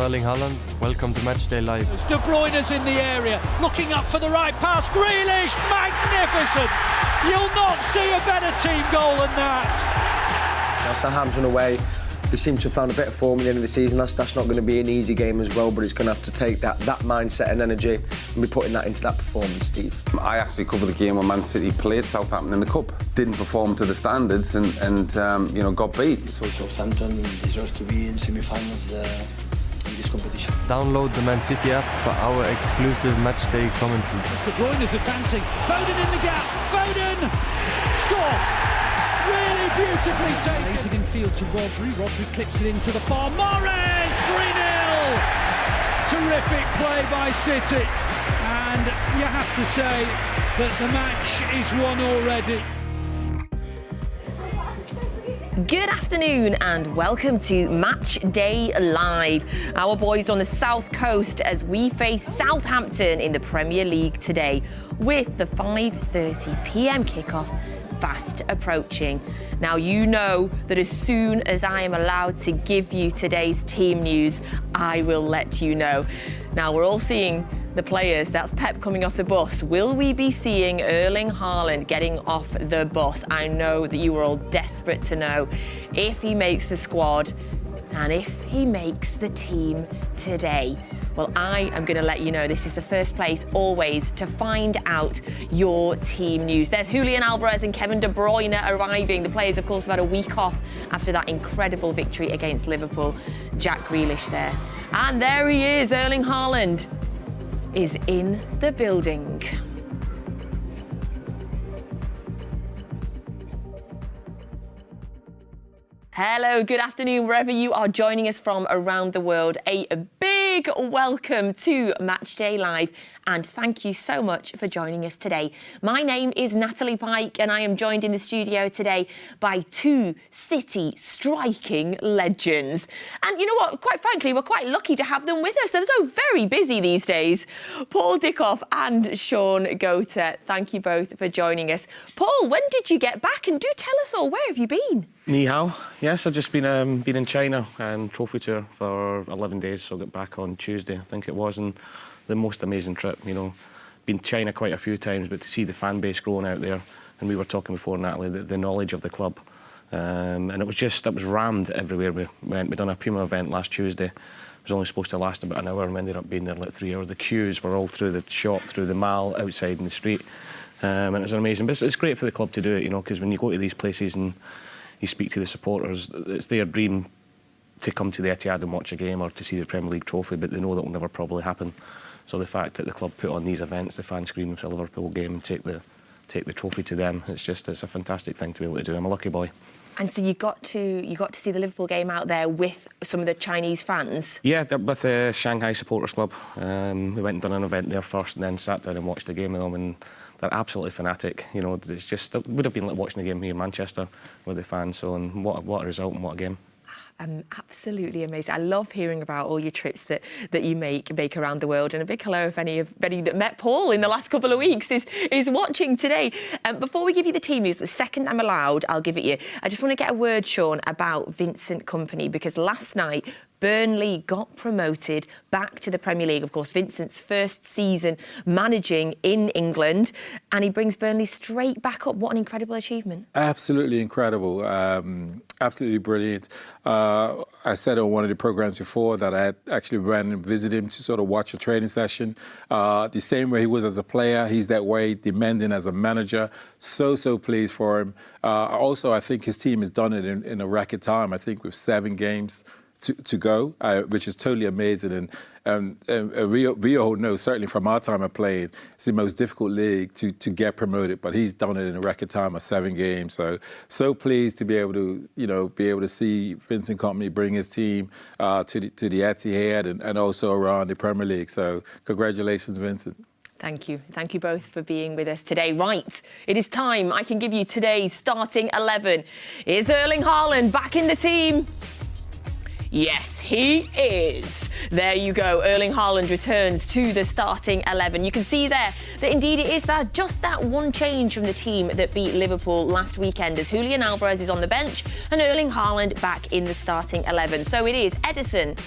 Erling Haaland, welcome to Matchday Live. De Bruyne's in the area, looking up for the right pass. Grealish, magnificent! You'll not see a better team goal than that. Now, Southampton away, they seem to have found a bit of form at the end of the season. That's not going to be an easy game as well, but it's going to have to take that mindset and energy and be putting that into that performance, Steve. I actually covered the game when Man City played Southampton in the Cup. Didn't perform to the standards and got beat. So Southampton deserves to be in semi-finals in this competition. Download the Man City app for our exclusive Matchday commentary. De Bruyne's advancing, Foden in the gap, Foden scores! Really beautifully taken. Lays it in field to Rodri clips it into the far. Mahrez, 3-0! Terrific play by City. And you have to say that the match is won already. Good afternoon and welcome to Match Day Live. Our boys on the south coast as we face Southampton in the Premier League today with the 5:30 p.m. kickoff fast approaching. Now you know that as soon as I am allowed to give you today's team news, I will let you know. Now we're all seeing the players, that's Pep coming off the bus. Will we be seeing Erling Haaland getting off the bus? I know that you were all desperate to know if he makes the squad and if he makes the team today. Well, I am going to let you know. This is the first place always to find out your team news. There's Julian Alvarez and Kevin De Bruyne arriving. The players, of course, have had a week off after that incredible victory against Liverpool. Jack Grealish there. And there he is, Erling Haaland is in the building. Hello, good afternoon, wherever you are joining us from around the world. A big welcome to Matchday Live and thank you so much for joining us today. My name is Natalie Pike and I am joined in the studio today by two City striking legends. And you know what, quite frankly, we're quite lucky to have them with us. They're so very busy these days. Paul Dickov and Shaun Goater, thank you both for joining us. Paul, when did you get back? And do tell us all, where have you been? Ni hao. Yes, I've just been in China and trophy tour for 11 days, so I got back on Tuesday, I think it was, and the most amazing trip, you know. Been to China quite a few times, but to see the fan base growing out there, and we were talking before, Natalie, the knowledge of the club, and it was rammed everywhere we went. We'd done a Puma event last Tuesday. It was only supposed to last about an hour and we ended up being there like 3 hours. The queues were all through the shop, through the mall, outside in the street, and it was amazing. But it's great for the club to do it, you know, because when you go to these places and you speak to the supporters, it's their dream to come to the Etihad and watch a game or to see the Premier League trophy, but they know that will never probably happen. So the fact that the club put on these events, the fans screaming for a Liverpool game and take the trophy to them, it's a fantastic thing to be able to do. I'm a lucky boy. And so you got to see the Liverpool game out there with some of the Chinese fans? Yeah, with the Shanghai Supporters Club. We went and done an event there first and then sat down and watched the game with them, and they're absolutely fanatic. You know, it's just, it would have been like watching a game here in Manchester with the fans. So, and what a result and what a game. Absolutely amazing. I love hearing about all your trips that you make around the world. And a big hello if anybody that met Paul in the last couple of weeks is watching today. Before we give you the team news, the second I'm allowed, I'll give it you. I just want to get a word, Shaun, about Vincent Kompany, because last night Burnley got promoted back to the Premier League. Of course, Vincent's first season managing in England, and he brings Burnley straight back up. What an incredible achievement. Absolutely incredible. Absolutely brilliant. I said on one of the programmes before that I had actually ran and visited him to sort of watch a training session. The same way he was as a player, he's that way, demanding as a manager. So pleased for him. Also, I think his team has done it in a record time. I think with 7 games to go, which is totally amazing. And Rio knows, certainly from our time of playing, it's the most difficult league to get promoted, but he's done it in a record time of 7 games. So pleased to be able to see Vincent Kompany bring his team to the Etihad and also around the Premier League. So congratulations, Vincent. Thank you. Thank you both for being with us today. Right, it is time. I can give you today's starting 11. Is Erling Haaland back in the team? Yes, he is. There you go. Erling Haaland returns to the starting 11. You can see there that indeed it is just that one change from the team that beat Liverpool last weekend, as Julian Alvarez is on the bench and Erling Haaland back in the starting 11. So it is Ederson,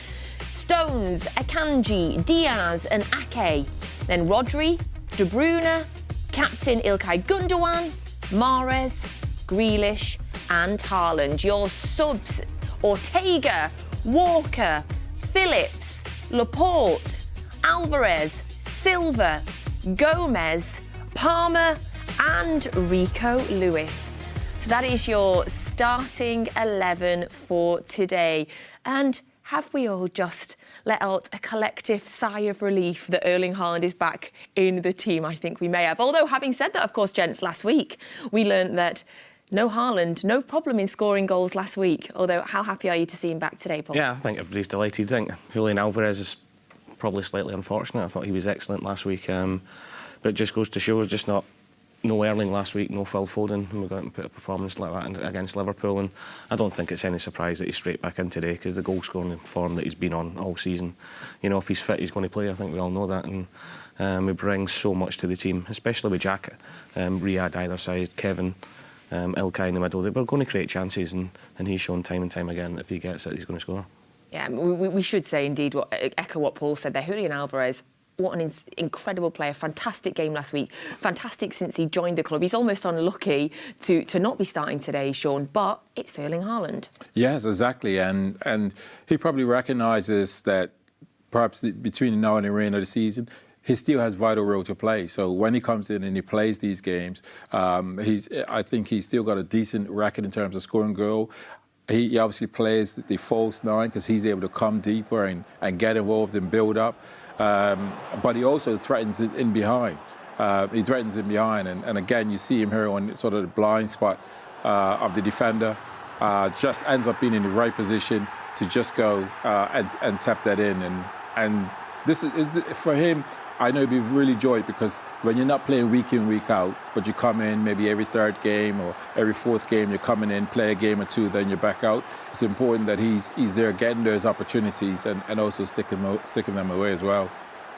Stones, Akanji, Diaz and Ake. Then Rodri, De Bruyne, captain Ilkay Gundogan, Mahrez, Grealish and Haaland. Your subs: Ortega, Walker, Phillips, Laporte, Alvarez, Silva, Gomez, Palmer and Rico Lewis. So that is your starting 11 for today. And have we all just let out a collective sigh of relief that Erling Haaland is back in the team? I think we may have. Although, having said that, of course, gents, last week we learnt that no Haaland, no problem in scoring goals last week. Although, how happy are you to see him back today, Paul? Yeah, I think everybody's delighted. I think Julian Alvarez is probably slightly unfortunate. I thought he was excellent last week. But it just goes to show, just not no Erling last week, no Phil Foden, and we're going to put a performance like that against Liverpool. And I don't think it's any surprise that he's straight back in today, because the goal scoring form that he's been on all season, you know, if he's fit, he's going to play. I think we all know that. And he brings so much to the team, especially with Jack, Riyad either side, Kevin, Ilkay in the middle. They're going to create chances, and he's shown time and time again that if he gets it, he's going to score. Yeah, we should say indeed, echo what Paul said there. Julian Alvarez, what an incredible player. Fantastic game last week. Fantastic since he joined the club. He's almost unlucky to not be starting today, Shaun, but it's Erling Haaland. Yes, exactly. And he probably recognises that perhaps between now and the end of the season, he still has vital role to play. So when he comes in and he plays these games, I think he's still got a decent record in terms of scoring goal. He obviously plays the false nine because he's able to come deeper and get involved and build up. But he also threatens it in behind. He threatens in behind. And again, you see him here on sort of the blind spot of the defender. Just ends up being in the right position to just go and tap that in. And this is for him, I know it'd be really joy, because when you're not playing week in, week out, but you come in maybe every third game or every fourth game, you're coming in, play a game or two, then you're back out. It's important that he's there getting those opportunities and also sticking them away as well.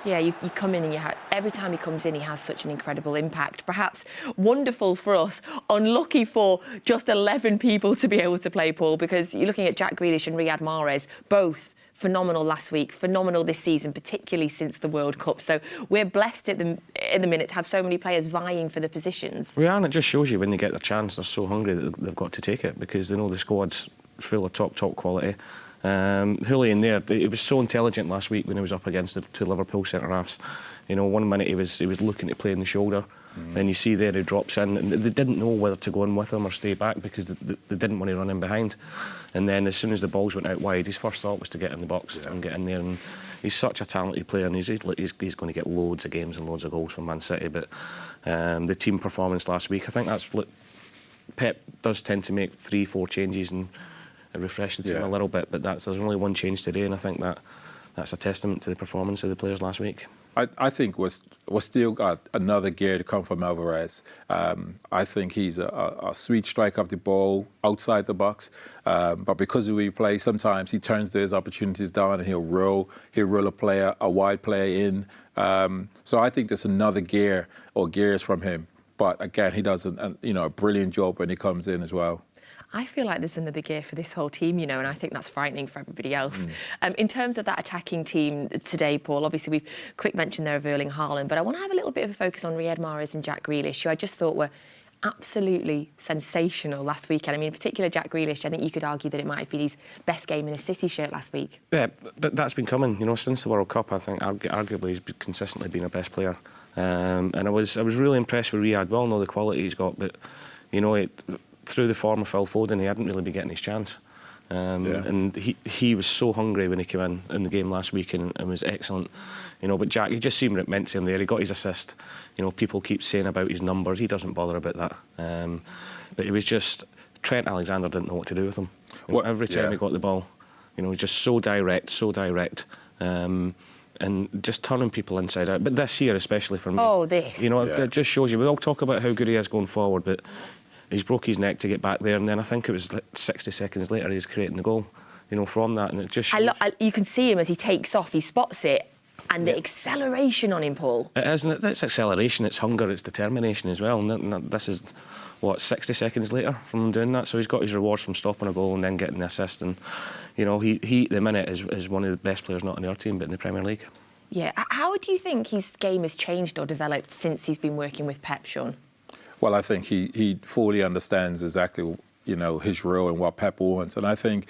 Yeah, you come in and every time he comes in, he has such an incredible impact. Perhaps wonderful for us, unlucky for just 11 people to be able to play, Paul, because you're looking at Jack Grealish and Riyad Mahrez, both phenomenal last week, phenomenal this season, particularly since the World Cup. So we're blessed at the minute to have so many players vying for the positions. We are, and it just shows you when they get their chance, they're so hungry that they've got to take it, because they know the squad's full of top quality. Julian there, he was so intelligent last week when he was up against the two Liverpool centre-halves. You know, one minute he was looking to play in the shoulder, and you see there he drops in, and they didn't know whether to go in with him or stay back, because they didn't want to run in behind. And then as soon as the balls went out wide, his first thought was to get in the box and get in there. And he's such a talented player, and he's going to get loads of games and loads of goals from Man City. But the team performance last week, I think that's what Pep does tend to make 3-4 changes and refresh the team a little bit. But there's only one change today, and I think that's a testament to the performance of the players last week. I think we're still got another gear to come from Alvarez. I think he's a sweet strike of the ball outside the box, but because of the way he plays, sometimes he turns those opportunities down and he'll roll a wide player in. So I think there's another gear or gears from him. But again, he does a brilliant job when he comes in as well. I feel like there's another gear for this whole team, you know, and I think that's frightening for everybody else. In terms of that attacking team today, Paul, obviously we've quick mention there of Erling Haaland, but I want to have a little bit of a focus on Riyad Mahrez and Jack Grealish, who I just thought were absolutely sensational last weekend. I mean, in particular, Jack Grealish, I think you could argue that it might have been his best game in a City shirt last week. Yeah, but that's been coming, you know, since the World Cup. I think arguably he's consistently been our best player. And I was really impressed with Riyad. We all know the quality he's got, but, you know, through the form of Phil Foden, he hadn't really been getting his chance. And he was so hungry when he came in the game last week and was excellent. You know, but Jack, you just seen what it meant to him there. He got his assist. You know, people keep saying about his numbers. He doesn't bother about that. But it was just, Trent Alexander didn't know what to do with him. You know, every time he got the ball, you know, just so direct. And just turning people inside out. But this year, especially for me. Oh, this. You know, it just shows you. We all talk about how good he is going forward, but he's broke his neck to get back there, and then I think it was like 60 seconds later he's creating the goal, you know, from that, and it just shows. You can see him as he takes off, he spots it, and the acceleration on him, Paul. It is, and it's acceleration, it's hunger, it's determination as well, and this is, 60 seconds later from him doing that, so he's got his rewards from stopping a goal and then getting the assist, and, you know, he at the minute is one of the best players not in our team but in the Premier League. Yeah. How do you think his game has changed or developed since he's been working with Pep, Shaun? Well, I think he fully understands exactly, you know, his role and what Pep wants. And I think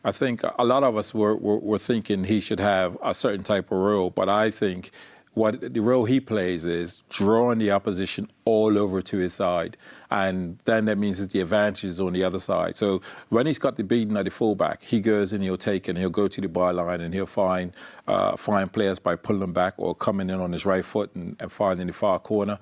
a lot of us were thinking he should have a certain type of role, but I think what the role he plays is drawing the opposition all over to his side, and then that means that the advantage is on the other side. So when he's got the beating at the fullback, he goes and he'll take and he'll go to the byline and he'll find players by pulling them back or coming in on his right foot and finding the far corner.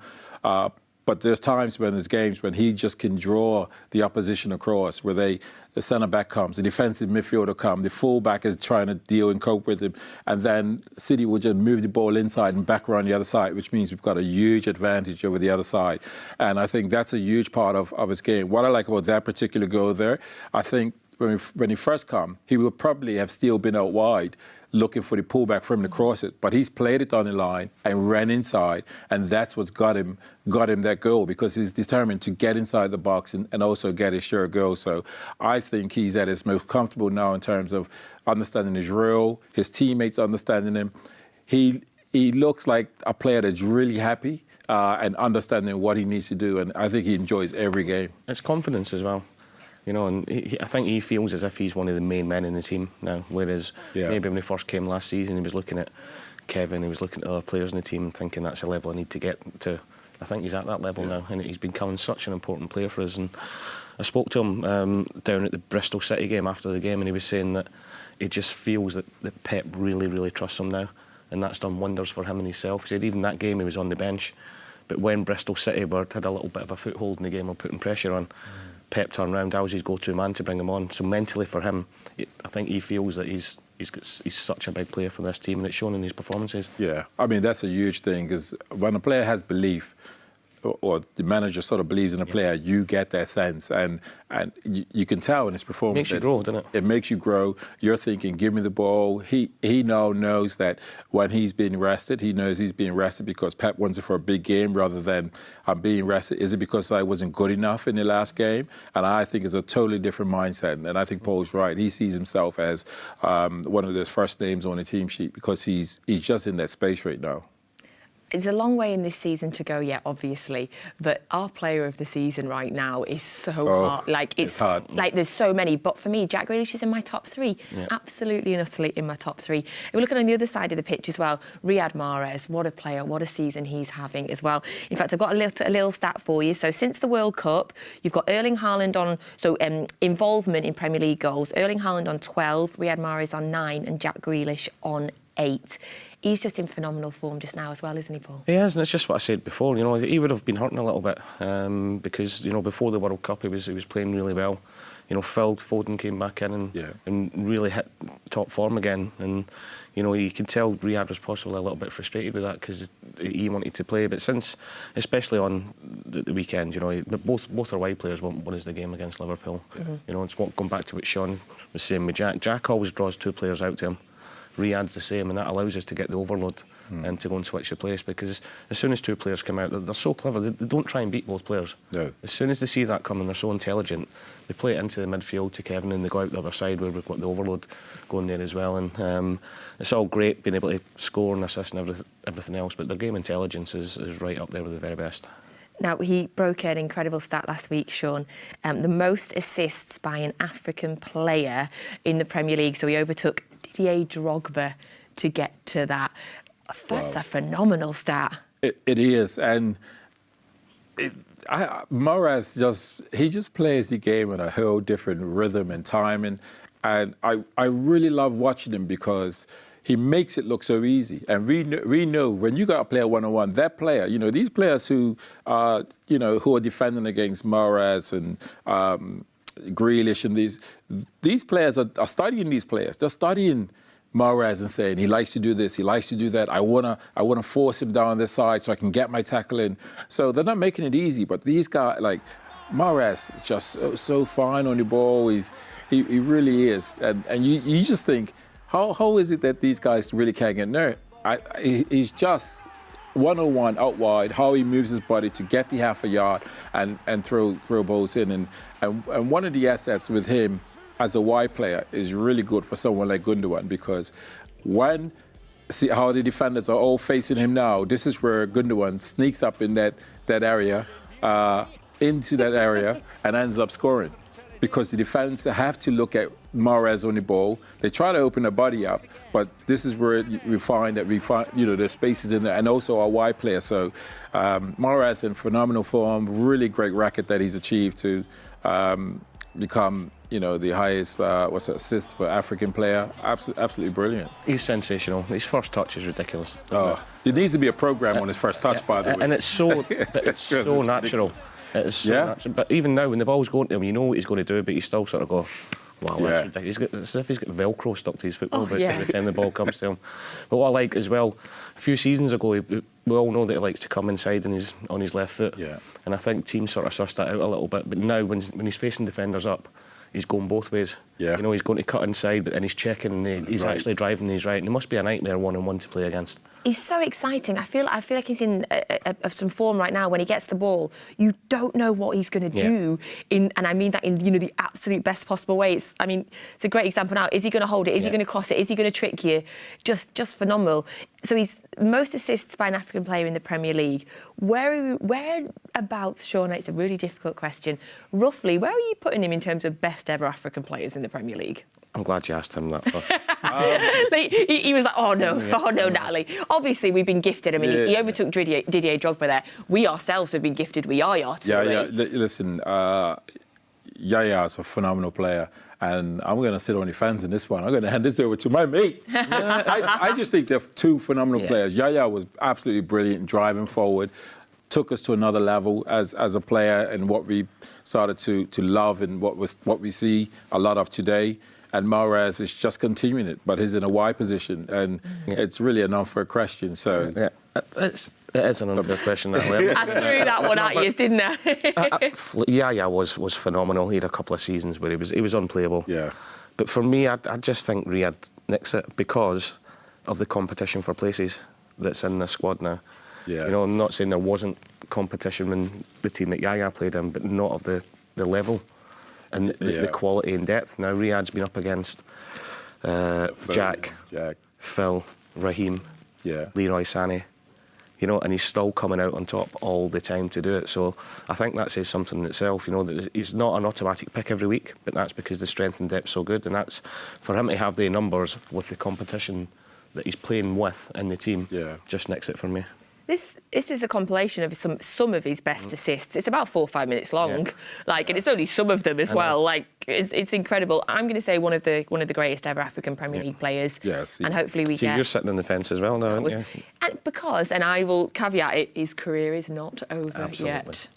But there's times when there's games when he just can draw the opposition across, where the centre-back comes, the defensive midfielder comes, the full-back is trying to deal and cope with him, and then City will just move the ball inside and back around the other side, which means we've got a huge advantage over the other side. And I think that's a huge part of his game. What I like about that particular goal there, I think when he first come, he would probably have still been out wide, looking for the pullback for him to cross it. But he's played it on the line and ran inside, and that's what's got him that goal, because he's determined to get inside the box and also get his sure goal. So I think he's at his most comfortable now in terms of understanding his role, his teammates understanding him. He looks like a player that's really happy and understanding what he needs to do, and I think he enjoys every game. It's confidence as well. You know, and I think he feels as if he's one of the main men in the team now, whereas maybe when he first came last season, he was looking at Kevin, he was looking at other players in the team and thinking that's a level I need to get to. I think he's at that level now, and he's becoming such an important player for us. And I spoke to him down at the Bristol City game after the game, and he was saying that he just feels that Pep really, really trusts him now, and that's done wonders for him and himself. He said even that game he was on the bench, but when Bristol City had a little bit of a foothold in the game or putting pressure on, Pep turned round, I was his go-to man to bring him on. So mentally for him, I think he feels that he's such a big player for this team, and it's shown in his performances. Yeah, I mean, that's a huge thing, because when a player has belief, or the manager sort of believes in a player, you get that sense, and you can tell in his performance. It makes you grow, doesn't it? It makes you grow. You're thinking, give me the ball. He now knows that when he's being rested, he knows he's being rested because Pep wants it for a big game rather than I'm being rested. Is it because I wasn't good enough in the last game? And I think it's a totally different mindset. And I think Paul's right. He sees himself as one of those first names on the team sheet because he's just in that space right now. It's a long way in this season to go yet, obviously, but our player of the season right now is so hard. Like, it's hard. Like, there's so many. But for me, Jack Grealish is in my top three. Yeah. Absolutely and utterly in my top three. And we're looking on the other side of the pitch as well. Riyad Mahrez, what a player, what a season he's having as well. In fact, I've got a little stat for you. So since the World Cup, you've got Erling Haaland on, involvement in Premier League goals. Erling Haaland on 12, Riyad Mahrez on 9, and Jack Grealish on 8. He's just in phenomenal form just now as well, isn't he, Paul? He is, and it's just what I said before. You know, he would have been hurting a little bit because, you know, before the World Cup he was playing really well. You know, Foden came back in and really hit top form again. And, you know, you can tell Riyad was possibly a little bit frustrated with that because he wanted to play. But since, especially on the weekend, you know, both are wide players. One is the game against Liverpool. Mm-hmm. You know, it's going back to what Shaun was saying with Jack. Jack always draws two players out to him. Riyad's the same, and that allows us to get the overload and to go and switch the place, because as soon as two players come out, they're so clever, they don't try and beat both players. No. As soon as they see that coming, they're so intelligent, they play it into the midfield to Kevin and they go out the other side where we've got the overload going there as well. And it's all great being able to score and assist and everything else, but their game intelligence is right up there with the very best. Now, he broke an incredible stat last week, Shaun. The most assists by an African player in the Premier League. So he overtook Didier Drogba to get to that. That's a phenomenal stat. It is. And Mahrez just plays the game in a whole different rhythm and timing. And I really love watching him because he makes it look so easy. And we know when you got a player one-on-one, that player, you know, these players who are defending against Mahrez and Grealish and these players are studying these players. They're studying Mahrez and saying, he likes to do this, he likes to do that. I wanna force him down this side so I can get my tackle in. So they're not making it easy, but these guys, like Mahrez, is just so fine on the ball. He really is. And you just think, how is it that these guys really can't get near? He's just 101 out wide, how he moves his body to get the half a yard and throw balls in. And one of the assets with him, as a wide player is really good for someone like Gundogan, because see how the defenders are all facing him now. This is where Gundogan sneaks up in that area, into that area, and ends up scoring. Because the defense have to look at Mahrez on the ball. They try to open the body up, but this is where we find there's spaces in there, and also our wide player. So Mahrez in phenomenal form, really great record that he's achieved to become the highest assist for African player. Absolutely brilliant. He's sensational. His first touch is ridiculous. Oh, there needs to be a program on his first touch, by the way. And it's so so natural. It's so natural. But even now, when the ball's going to him, you know what he's going to do, but you still sort of go, wow, that's ridiculous. It's as if he's got Velcro stuck to his football boots every time the ball comes to him. But what I like as well, a few seasons ago, we all know that he likes to come inside on his left foot. Yeah. And I think teams sort of sussed that out a little bit. But now, when he's facing defenders up, he's going both ways. Yeah. He's going to cut inside, but then he's checking, and he's actually driving his right. And it must be a nightmare one-on-one to play against. He's so exciting. I feel like he's in some form right now. When he gets the ball, you don't know what he's going to do. And I mean that in the absolute best possible way. It's a great example now. Is he going to hold it? Is he going to cross it? Is he going to trick you? Just phenomenal. So he's most assists by an African player in the Premier League. Whereabouts, Shaun? It's a really difficult question. Roughly, where are you putting him in terms of best ever African players in the Premier League? I'm glad you asked him that first. He was like, oh no, Natalie. Obviously, we've been gifted. I mean, he overtook Didier Drogba there. We ourselves have been gifted with Yaya too. Listen, Yaya is a phenomenal player. And I'm going to sit on the fence in this one. I'm going to hand this over to my mate. I just think they're two phenomenal players. Yaya was absolutely brilliant, driving forward, took us to another level as a player, and what we started to love and what we see a lot of today. And Mahrez is just continuing it, but he's in a wide position, and it's really an unfair question. So it is an unfair question. That way. I threw that one at you, didn't I? Yaya was phenomenal. He had a couple of seasons where he was unplayable. Yeah. But for me, I just think Riyad nicks it because of the competition for places that's in the squad now. Yeah. I'm not saying there wasn't competition when the team that Yaya played in, but not of the level. And the quality and depth. Now, Riyad's been up against Jack, Phil, Raheem, Leroy Sané, and he's still coming out on top all the time to do it. So I think that says something in itself, that he's not an automatic pick every week, but that's because the strength and depth's so good. And that's, for him to have the numbers with the competition that he's playing with in the team, just nicks it for me. This is a compilation of some of his best assists. It's about 4 or 5 minutes long, and it's only some of them as well. It's incredible. I'm going to say one of the greatest ever African Premier League players. Yes, and hopefully we get. You're sitting on the fence as well now, aren't you? And I will caveat it: his career is not over yet.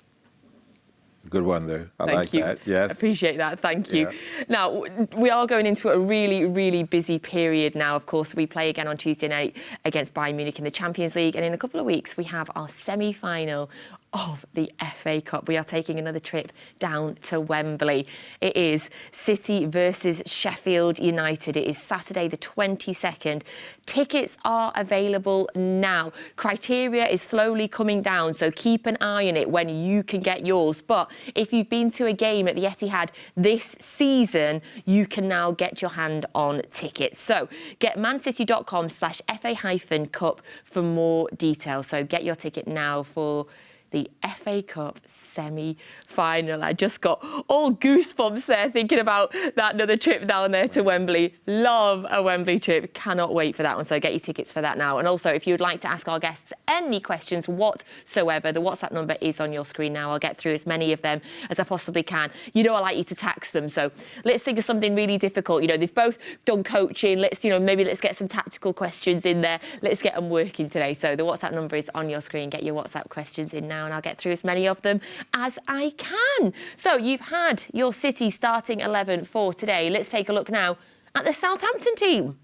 Good one, though. I like that. Yes. Appreciate that. Thank you. Now, we are going into a really, really busy period now. Of course, we play again on Tuesday night against Bayern Munich in the Champions League. And in a couple of weeks, we have our semi-final of the FA Cup. We are taking another trip down to Wembley. It is City versus Sheffield United. It is Saturday the 22nd. Tickets are available now. Criteria is slowly coming down, so keep an eye on it when you can get yours. But if you've been to a game at the Etihad this season, you can now get your hand on tickets. So get mancity.com/FA-Cup for more details. So get your ticket now for the FA Cup semi-final. I just got all goosebumps there thinking about that another trip down there to Wembley. Love a Wembley trip. Cannot wait for that one. So get your tickets for that now. And also, if you would like to ask our guests any questions whatsoever, the WhatsApp number is on your screen now. I'll get through as many of them as I possibly can. I like you to tax them. So let's think of something really difficult. They've both done coaching. Let's get some tactical questions in there. Let's get them working today. So the WhatsApp number is on your screen. Get your WhatsApp questions in now, and I'll get through as many of them as I can. So you've had your City starting 11 for today. Let's take a look now at the Southampton team.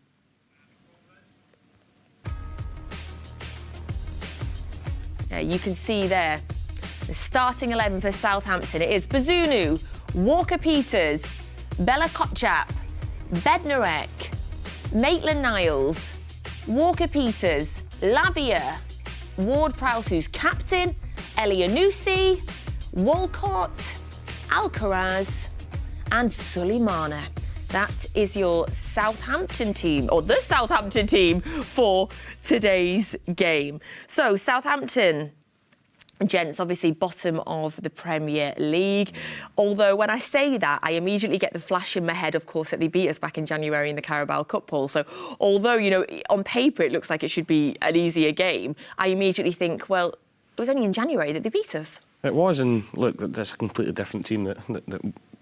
You can see there the starting 11 for Southampton. It is Bazunu, Walker-Peters, Bella Kotchap, Bednarek, Maitland-Niles, Walker-Peters, Lavia, Ward-Prowse, who's captain, Ellie, Walcott, Alcaraz and Suleimana. That is your Southampton team, or the Southampton team, for today's game. So Southampton, gents, obviously bottom of the Premier League. Although when I say that, I immediately get the flash in my head, of course, that they beat us back in January in the Carabao Cup, Paul. So although, you know, on paper it looks like it should be an easier game, I immediately think, well, it was only in January that they beat us. It was, and look, that's a completely different team that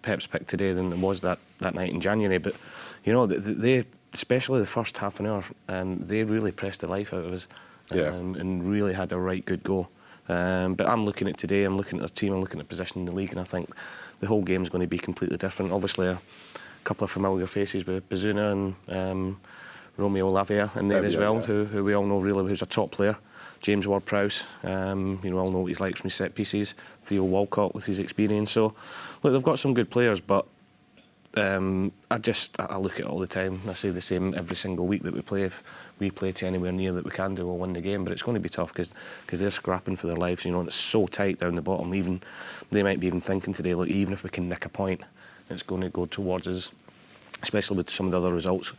Pep's picked today than it was that night in January. But, you know, they especially the first half an hour, they really pressed the life out of us and really had a right good go. But I'm looking at today, I'm looking at their team, I'm looking at position in the league, and I think the whole game's going to be completely different. Obviously, a couple of familiar faces with Bazuna and Romeo Lavia in there as well, who we all know really who's a top player. James Ward-Prowse, you know, all know what he's like from his set pieces. Theo Walcott with his experience. So, look, they've got some good players, but I look at it all the time. I say the same every single week that we play. If we play to anywhere near that we can do, we'll win the game. But it's going to be tough because they're scrapping for their lives, you know, and it's so tight down the bottom. Even they might be even thinking today, look, even if we can nick a point, it's going to go towards us, especially with some of the other results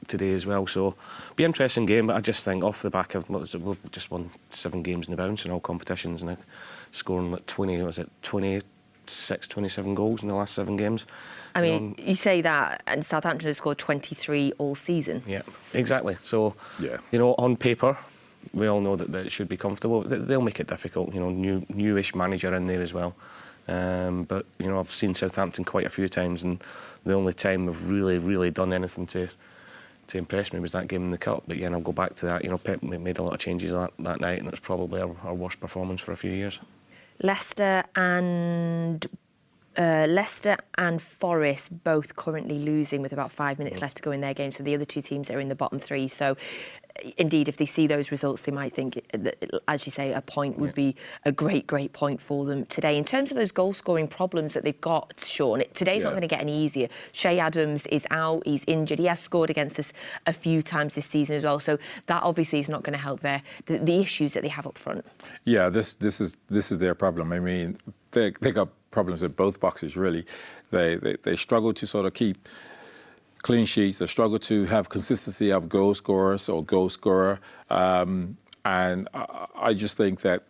today as well. So, be an interesting game. But I just think off the back of we've just won 7 games in the bounce in all competitions, and scoring like 26, 27 goals in the last 7 games. I mean, you say that, and Southampton has scored 23 all season. Yeah, exactly. So, you know, on paper, we all know that it should be comfortable. They'll make it difficult. You know, newish manager in there as well. But, you know, I've seen Southampton quite a few times, and the only time we've really done anything to impress me was that game in the Cup. But, yeah, and I'll go back to that. You know, Pep made a lot of changes that night, and it was probably our worst performance for a few years. Leicester and Forest both currently losing with about 5 minutes left to go in their game. So the other 2 teams are in the bottom 3. So indeed, if they see those results, they might think that, as you say, a point would be a great point for them today. In terms of those goal-scoring problems that they've got, Shaun, today's not going to get any easier. Shea Adams is out, he's injured. He has scored against us a few times this season as well. So that obviously is not going to help the issues that they have up front. Yeah, this is their problem. I mean, they got problems with both boxes, really. They struggle to sort of keep clean sheets. They struggle to have consistency of goal scorers or goal scorer. And I just think that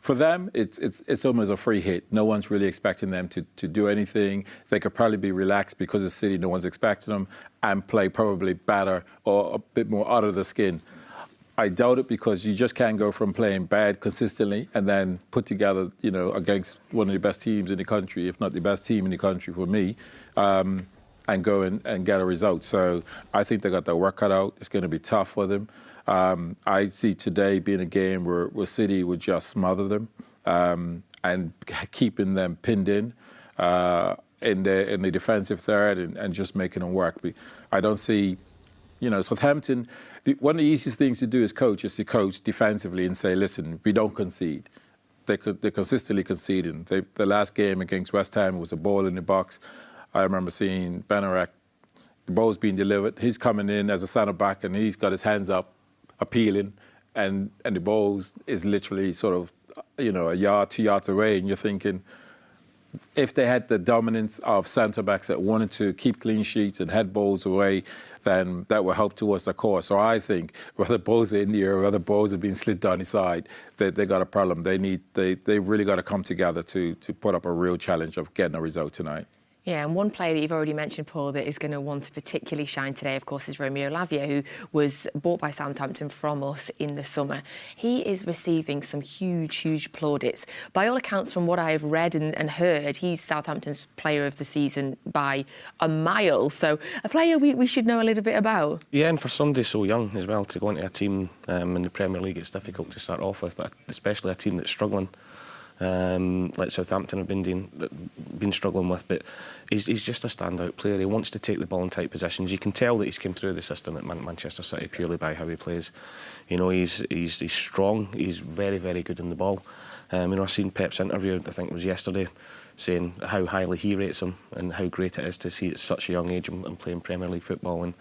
for them, it's almost a free hit. No one's really expecting them to do anything. They could probably be relaxed because it's City, no one's expecting them, and play probably better or a bit more out of the skin. I doubt it, because you just can't go from playing bad consistently and then put together, you know, against one of the best teams in the country, if not the best team in the country for me, and go and get a result. So I think they got their work cut out. It's going to be tough for them. I see today being a game where City would just smother them and keeping them pinned in the defensive third and just making them work. I don't see, you know, Southampton. One of the easiest things to do as coach is to coach defensively and say, listen, we don't concede. They're consistently conceding. The last game against West Ham was a ball in the box. I remember seeing Benarak, the ball's being delivered. He's coming in as a centre-back and he's got his hands up, appealing, and the ball is literally sort of, you know, a yard, 2 yards away, and you're thinking, if they had the dominance of centre-backs that wanted to keep clean sheets and head balls away, then that will help towards the course. So I think whether balls are in the air or whether balls are being slid down the side, they got a problem. They really got to come together to put up a real challenge of getting a result tonight. Yeah, and one player that you've already mentioned, Paul, that is going to want to particularly shine today, of course, is Romeo Lavia, who was bought by Southampton from us in the summer. He is receiving some huge plaudits. By all accounts, from what I've read and heard, he's Southampton's player of the season by a mile. So a player we should know a little bit about. Yeah, and for somebody so young as well to go into a team in the Premier League, it's difficult to start off with, but especially a team that's struggling. Like Southampton have been struggling with, but he's just a standout player. He wants to take the ball in tight positions. You can tell that he's come through the system at Manchester City purely by how he plays. You know, he's strong. He's very good in the ball. I've seen Pep's interview, I think it was yesterday, saying how highly he rates him and how great it is to see at such a young age and playing Premier League football. And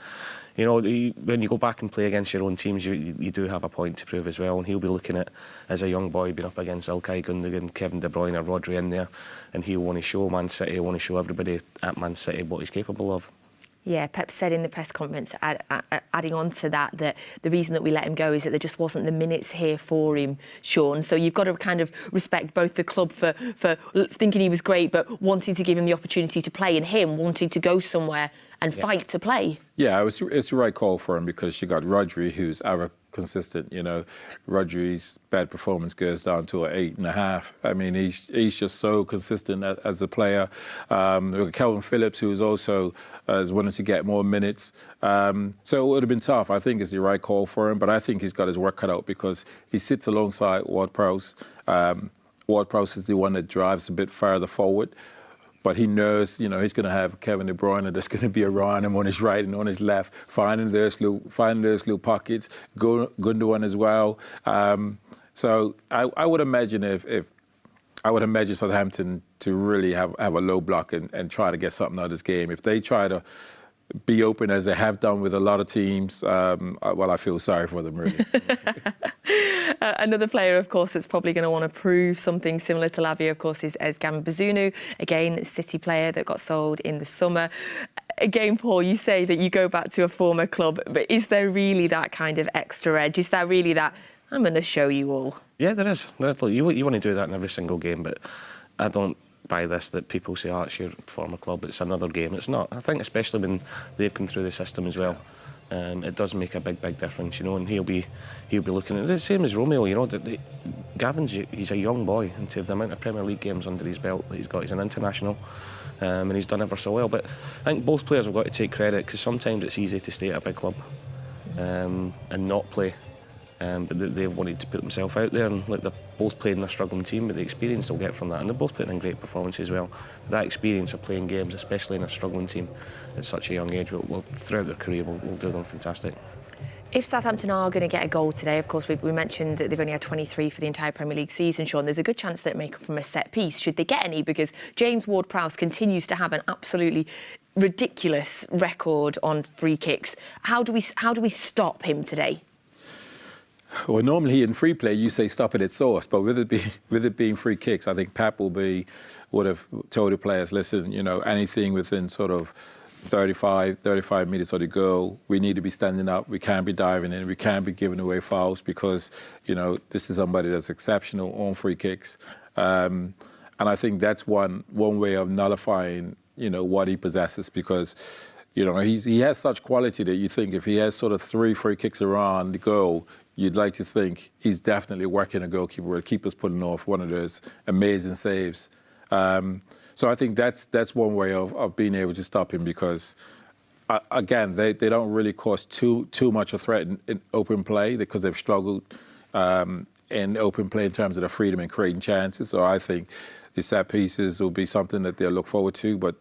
when you go back and play against your own teams, you do have a point to prove as well. And he'll be looking at, as a young boy, being up against Ilkay Gundogan, Kevin De Bruyne or Rodri in there, and he'll want to show Man City, he'll want to show everybody at Man City what he's capable of. Yeah, Pep said in the press conference, adding on to that the reason that we let him go is that there just wasn't the minutes here for him, Shaun. So you've got to kind of respect both the club for thinking he was great, but wanting to give him the opportunity to play, and him wanting to go somewhere and fight to play. Yeah, it's the right call for him, because you got Rodri, who's ever consistent. Rodri's bad performance goes down to an 8.5. I mean, he's just so consistent as a player. Calvin Phillips, who's also is wanting to get more minutes. So it would have been tough. I think it's the right call for him, but I think he's got his work cut out, because he sits alongside Ward-Prowse. Ward-Prowse is the one that drives a bit further forward. But he knows, he's going to have Kevin De Bruyne that's going to be around him on his right and on his left, finding those little pockets. Gundogan as well. So I would imagine I would imagine Southampton to really have a low block and try to get something out of this game. If they try to be open as they have done with a lot of teams, I feel sorry for them, really. Another player, of course, that's probably going to want to prove something similar to Lavia, of course, is Gama Bazunu. Again, City player that got sold in the summer. Again, Paul, you say that you go back to a former club, but is there really that kind of extra edge? Is there really that, I'm going to show you all? Yeah, there is. You want to do that in every single game, but I don't buy this that people say, it's your former club, it's another game. It's not. I think especially when they've come through the system as well, it does make a big difference, and he'll be looking at it. The same as Romeo, Gavin's, he's a young boy, and to have the amount of Premier League games under his belt that he's an international, and he's done ever so well. But I think both players have got to take credit, because sometimes it's easy to stay at a big club and not play. But they've wanted to put themselves out there, and they're both playing a struggling team, but the experience they'll get from that, and they're both putting in great performances as well. That experience of playing games, especially in a struggling team at such a young age, will throughout their career will do them fantastic. If Southampton are going to get a goal today, of course, we mentioned that they've only had 23 for the entire Premier League season, Shaun. There's a good chance that it may come from a set piece, should they get any, because James Ward-Prowse continues to have an absolutely ridiculous record on free kicks. How do we stop him today? Well, normally in free play you say stop it at source, but with it being free kicks, I think Pep would have told the players, listen, anything within sort of 35 metres of the goal, we need to be standing up. We can't be diving in. We can't be giving away fouls, because this is somebody that's exceptional on free kicks, and I think that's one way of nullifying what he possesses, because he has such quality that you think if he has sort of 3 free kicks around the goal, you'd like to think he's definitely working a goalkeeper, where the keeper's putting off one of those amazing saves. So I think that's one way of being able to stop him, because, again, they don't really cause too much a threat in open play, because they've struggled in open play in terms of the freedom and creating chances. So I think the set pieces will be something that they'll look forward to. But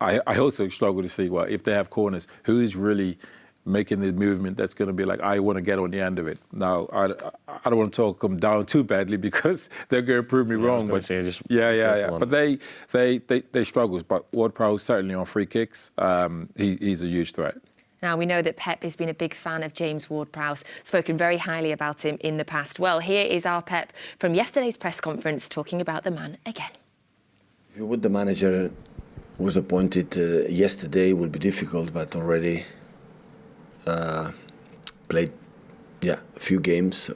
I also struggle to see, if they have corners, who's really making the movement that's going to be like, I want to get on the end of it. Now, I don't want to talk them down too badly, because they're going to prove me wrong. But But they struggle. But Ward-Prowse certainly on free kicks, he's a huge threat. Now, we know that Pep has been a big fan of James Ward-Prowse, spoken very highly about him in the past. Well, here is our Pep from yesterday's press conference talking about the man again. If you would, the manager was appointed yesterday, will be difficult, but already played a few games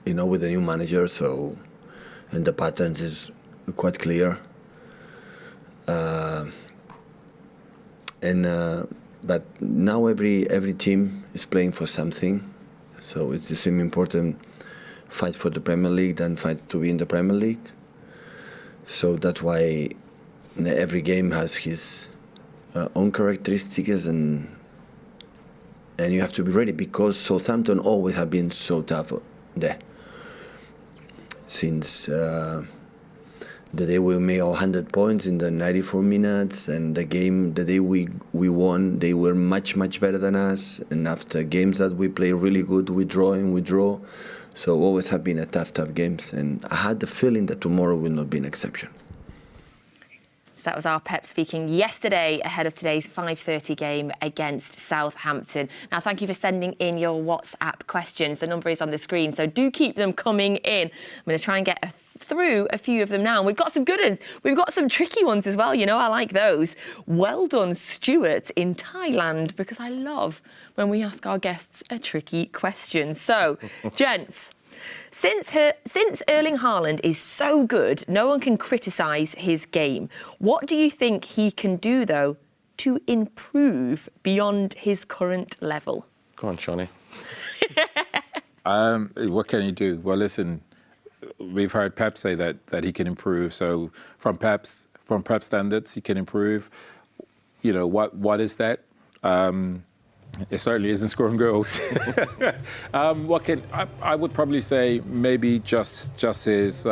with the new manager, and the patterns is quite clear, but now every team is playing for something, so it's the same important fight for the Premier League than fight to be in the Premier League. So that's why every game has his own characteristics, and you have to be ready, because Southampton always have been so tough there. Since the day we made 100 points in the 94 minutes, and the day we won, they were much better than us. And after games that we play really good, we draw. So always have been a tough games, and I had the feeling that tomorrow will not be an exception. So that was our Pep speaking yesterday ahead of today's 5:30 game against Southampton. Now, thank you for sending in your WhatsApp questions. The number is on the screen, so do keep them coming in. I'm going to try and get through a few of them now. And we've got some good ones. We've got some tricky ones as well. You know, I like those. Well done, Stuart, in Thailand, because I love when we ask our guests a tricky question. So, gents, since Erling Haaland is so good, no one can criticise his game. What do you think he can do, though, to improve beyond his current level? Go on, Shawnee. What can he do? Well, listen, we've heard Pep say that he can improve. So from Pep's standards, he can improve. You know, what is that? It certainly isn't scoring goals. I would probably say maybe just his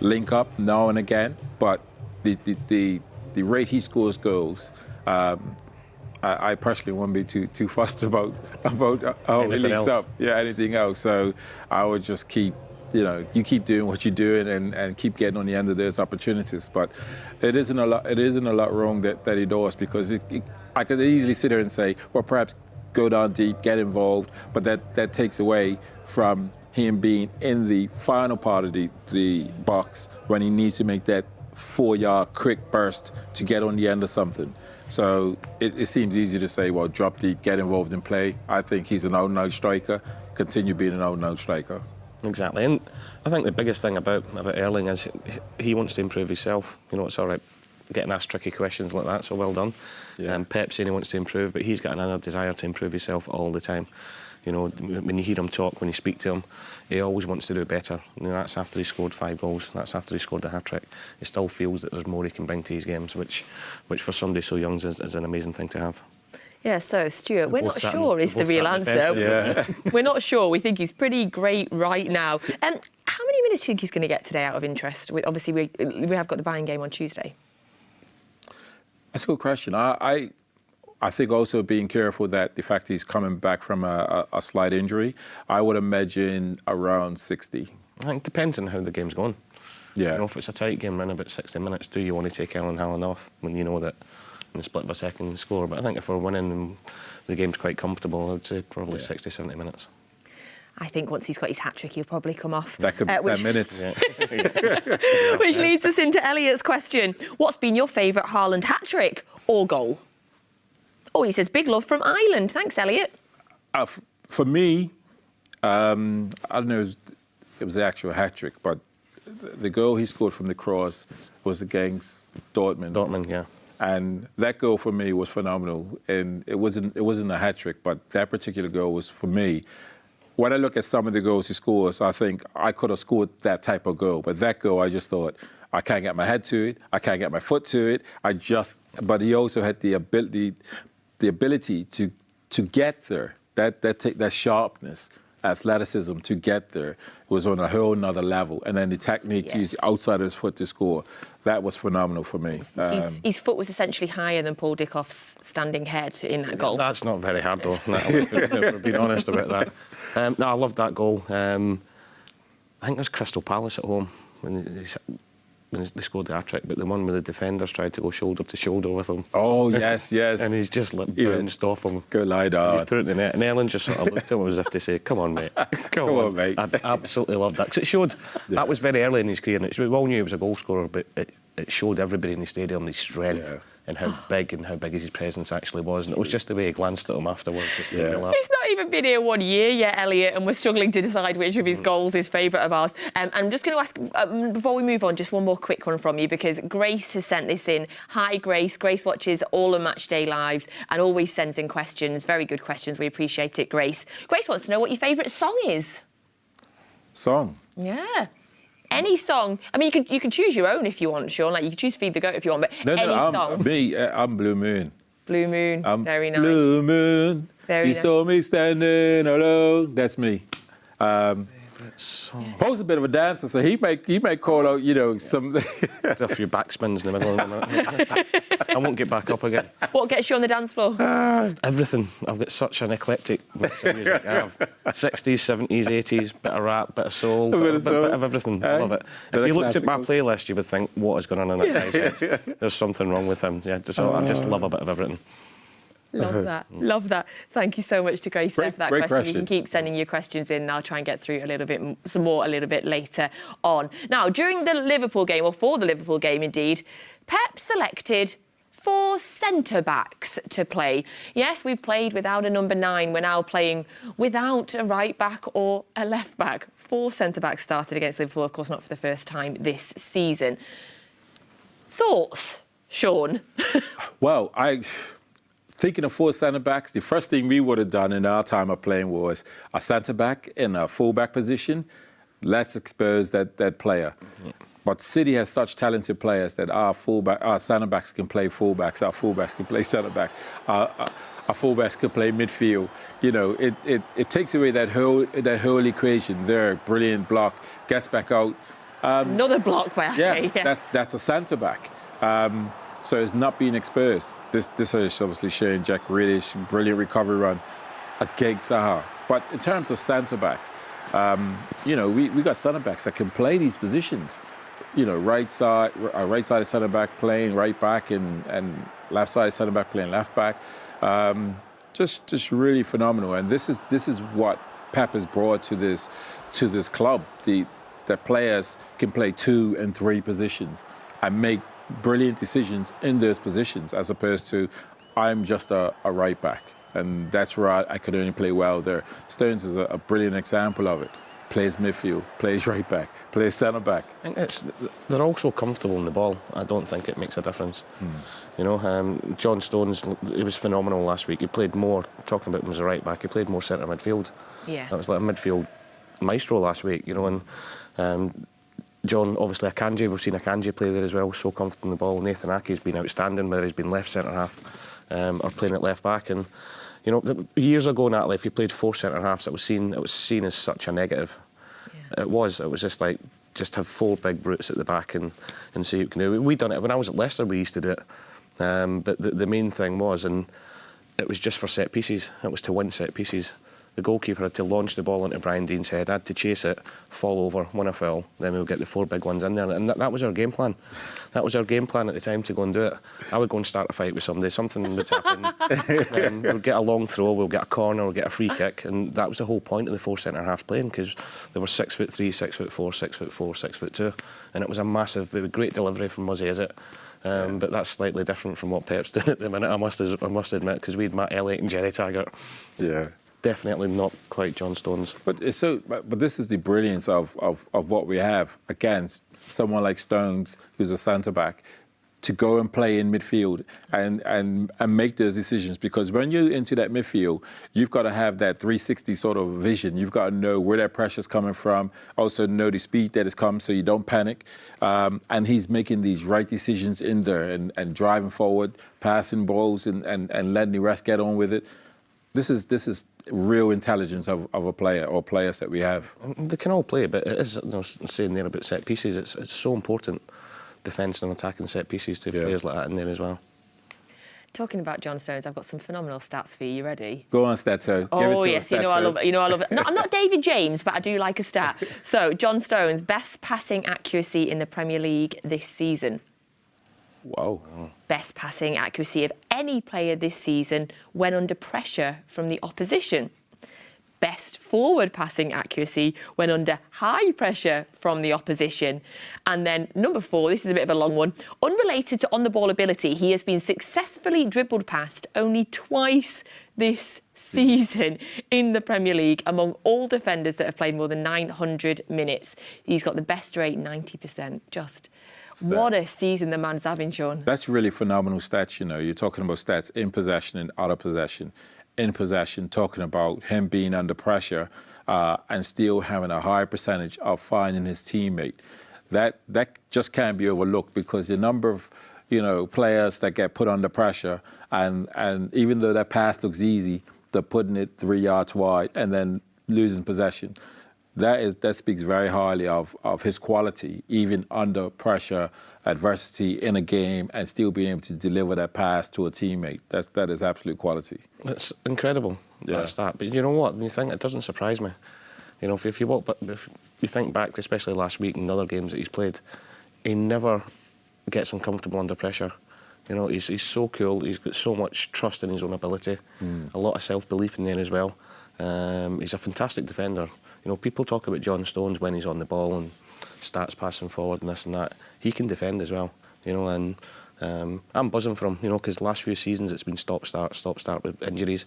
link up now and again, but the rate he scores goals, I personally won't be too fussed about how he links up. Yeah, anything else. So I would just keep doing what you're doing and keep getting on the end of those opportunities. But it isn't a lot wrong that he does, because I could easily sit here and say, well, perhaps go down deep, get involved, but that takes away from him being in the final part of the box when he needs to make that 4-yard quick burst to get on the end of something. So it seems easy to say, well, drop deep, get involved in play. I think he's an out-and-out striker, continue being an out-and-out striker. Exactly, and I think the biggest thing about Erling is he wants to improve himself. You know, it's all right getting asked tricky questions like that, so well done. Yeah. Pep saying he wants to improve, but he's got another desire to improve himself all the time. You know, when you hear him talk, when you speak to him, he always wants to do better. You know, that's after he scored 5 goals, that's after he scored the hat-trick. He still feels that there's more he can bring to his games, which for somebody so young is an amazing thing to have. Yeah, so, Stuart, we're not sure is the real answer. Yeah. We're not sure. We think he's pretty great right now. How many minutes do you think he's going to get today, out of interest? Obviously, we have got the Bayern game on Tuesday. That's a good question. I think also being careful that the fact he's coming back from a slight injury, I would imagine around 60. I think it depends on how the game's going. Yeah. You know, if it's a tight game running about 60 minutes, do you want to take Erling Haaland off when you know that in the split of a second score? But I think if we're winning and the game's quite comfortable, I'd say probably 60, 70 minutes. I think once he's got his hat-trick, he'll probably come off. That could be 10 minutes. Which leads us into Elliot's question. What's been your favourite Haaland hat-trick or goal? Oh, he says, big love from Ireland. Thanks, Elliot. For me, I don't know if it was the actual hat-trick, but the goal he scored from the cross was against Dortmund. Dortmund, yeah. And that goal for me was phenomenal. And it wasn't a hat-trick, but that particular goal was, for me, when I look at some of the goals he scores, I think I could have scored that type of goal. But that goal, I just thought, I can't get my head to it, I can't get my foot to it. But he also had the ability to get there. That sharpness, athleticism to get there was on a whole nother level. And then the technique to use the outside of his foot to score, that was phenomenal for me. His foot was essentially higher than Paul Dickov's standing head in that goal. That's not very hard, though, Natalie, if we're being honest about that. No, I loved that goal. I think it was Crystal Palace at home when they scored the hat-trick, but the one where the defenders tried to go shoulder to shoulder with him. Oh, yes. And he's just bounced off him. Go lie down. He's put it in the net, and Erling just sort of looked at him as if to say, come on, mate. Come on, mate. I absolutely loved that, because it showed, that was very early in his career, and we all knew he was a goal scorer, but it showed everybody in the stadium his strength and how big his presence actually was. And it was just the way he glanced at him afterwards. He's not even been here 1 year yet, Elliot, and we're struggling to decide which of his goals is favourite of ours. I'm just going to ask, before we move on, just one more quick one from you, because Grace has sent this in. Hi, Grace. Grace watches all of Matchday Lives and always sends in questions. Very good questions. We appreciate it, Grace. Grace wants to know what your favourite song is. Song? Yeah. Any song. I mean, you can choose your own if you want, Shaun. Like, you can choose Feed the Goat if you want, but any song. I'm Blue Moon. Blue Moon. Very nice. Blue Moon. Very you saw me standing alone. That's me. Po's a bit of a dancer, so he may call out, some. A few backspins in the middle of it. I won't get back up again. What gets you on the dance floor? Everything. I've got such an eclectic mix of music. I have 60s, 70s, 80s, bit of rap, bit of soul, bit of everything. I love it. If you looked at my playlist, you would think, what is going on in that guy's head? There's something wrong with him. Yeah, so I just love a bit of everything. Love that. Love that. Thank you so much to Grace there for that question. You can keep sending your questions in and I'll try and get through some more a little bit later on. Now, during the Liverpool game, or for the Liverpool game indeed, Pep selected 4 centre-backs to play. Yes, we've played without a number 9. We're now playing without a right-back or a left-back. 4 centre-backs started against Liverpool, of course, not for the first time this season. Thoughts, Shaun? Well, thinking of 4 centre-backs, the first thing we would have done in our time of playing was a centre-back in a full-back position. Let's expose that player. Mm-hmm. But City has such talented players that our centre-backs can play full-backs, our full-backs can play centre-backs, our full-backs can play midfield. It takes away that whole equation there. Brilliant block, gets back out. Another block by Ake. Yeah, that's a centre-back. So it's not being exposed. This is obviously showing Jack Grealish, brilliant recovery run against Zaha. But in terms of centre-backs, we got centre-backs that can play these positions. Right side centre-back playing right back and left side centre-back playing left back. Just really phenomenal. And this is what Pep has brought to this club. That players can play 2 and 3 positions and make brilliant decisions in those positions, as opposed to I'm just a right back, and that's where I could only play well there. Stones is a brilliant example of it. Plays midfield, plays right back, plays centre back. I think they're all so comfortable in the ball. I don't think it makes a difference. John Stones, he was phenomenal last week. He played more. Talking about him as a right back, he played more centre midfield. Yeah, that was like a midfield maestro last week. And John, obviously Akanji, we've seen Akanji play there as well, so comfortable in the ball. Nathan Ake's been outstanding, whether he's been left centre-half or playing at left-back. And, years ago, Natalie, if you played 4 centre-halves, it was seen as such a negative. Yeah. It was just have 4 big brutes at the back and see what you can do. We done it, when I was at Leicester, we used to do it. But the main thing was, and it was just for set pieces, it was to win set pieces. The goalkeeper had to launch the ball into Brian Dean's head, had to chase it, fall over, win a foul, then we'll get the 4 big ones in there. And that was our game plan. That was our game plan at the time, to go and do it. I would go and start a fight with somebody, something would happen. We'll get a long throw, we'll get a corner, we'll get a free kick, and that was the whole point of the 4 centre-halves playing, because they were 6'3", 6'4", 6'4", 6'2", and it was a massive, great delivery from Muzzy, is it? But that's slightly different from what Pep's doing at the minute, I must admit, because we had Matt Elliott and Jerry Taggart. Yeah. Definitely not quite John Stones. But this is the brilliance of what we have against someone like Stones, who's a centre-back, to go and play in midfield and make those decisions. Because when you're into that midfield, you've got to have that 360 sort of vision. You've got to know where that pressure's coming from, also know the speed that is coming so you don't panic. And he's making these right decisions in there and driving forward, passing balls and letting the rest get on with it. This is real intelligence of a player or players that we have. They can all play, but it is, saying there about set pieces, it's so important, defence and attacking set pieces, to players like that in there as well. Talking about John Stones, I've got some phenomenal stats for you. You ready? Go on, Stato. Oh, yes, I love it. I love it. No, I'm not David James, but I do like a stat. So, John Stones, best passing accuracy in the Premier League this season. Whoa. Best passing accuracy of any player this season when under pressure from the opposition. Best forward passing accuracy when under high pressure from the opposition. And then number 4, this is a bit of a long one. Unrelated to on-the-ball ability, he has been successfully dribbled past only twice this season in the Premier League among all defenders that have played more than 900 minutes. He's got the best rate, 90%. What a season the man's having, Shaun. That's really phenomenal stats, You're talking about stats in possession and out of possession. In possession, talking about him being under pressure and still having a high percentage of finding his teammate. That just can't be overlooked, because the number of, players that get put under pressure and even though that pass looks easy, they're putting it 3 yards wide and then losing possession. that speaks very highly of his quality, even under pressure, adversity in a game, and still being able to deliver that pass to a teammate. That is absolute quality. It's incredible. Yeah. That's that. But you know what? When you think, it doesn't surprise me. You know, if you think back, especially last week and other games that he's played, he never gets uncomfortable under pressure. You know, he's so cool. He's got so much trust in his own ability, a lot of self-belief in there as well. He's a fantastic defender. You know, people talk about John Stones when he's on the ball and starts passing forward and this and that. He can defend as well, you know, and I'm buzzing for him, you know, because the last few seasons it's been stop-start with injuries.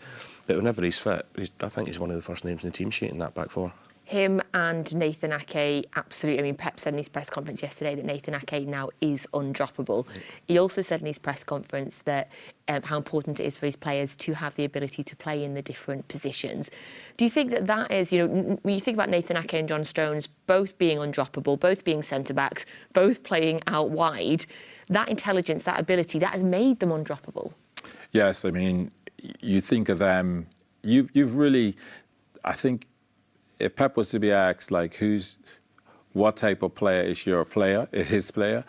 But whenever he's fit, I think he's one of the first names in the team sheet in that back four. Him and Nathan Ake, absolutely. I mean, Pep said in his press conference yesterday that Nathan Ake now is undroppable. He also said in his press conference that how important it is for his players to have the ability to play in the different positions. Do you think that is, you know, when you think about Nathan Ake and John Stones both being undroppable, both being centre-backs, both playing out wide, that intelligence, that ability, that has made them undroppable? Yes, I mean, you think of them, you've really, I think, if Pep was to be asked, like, what type of player is your player, his player,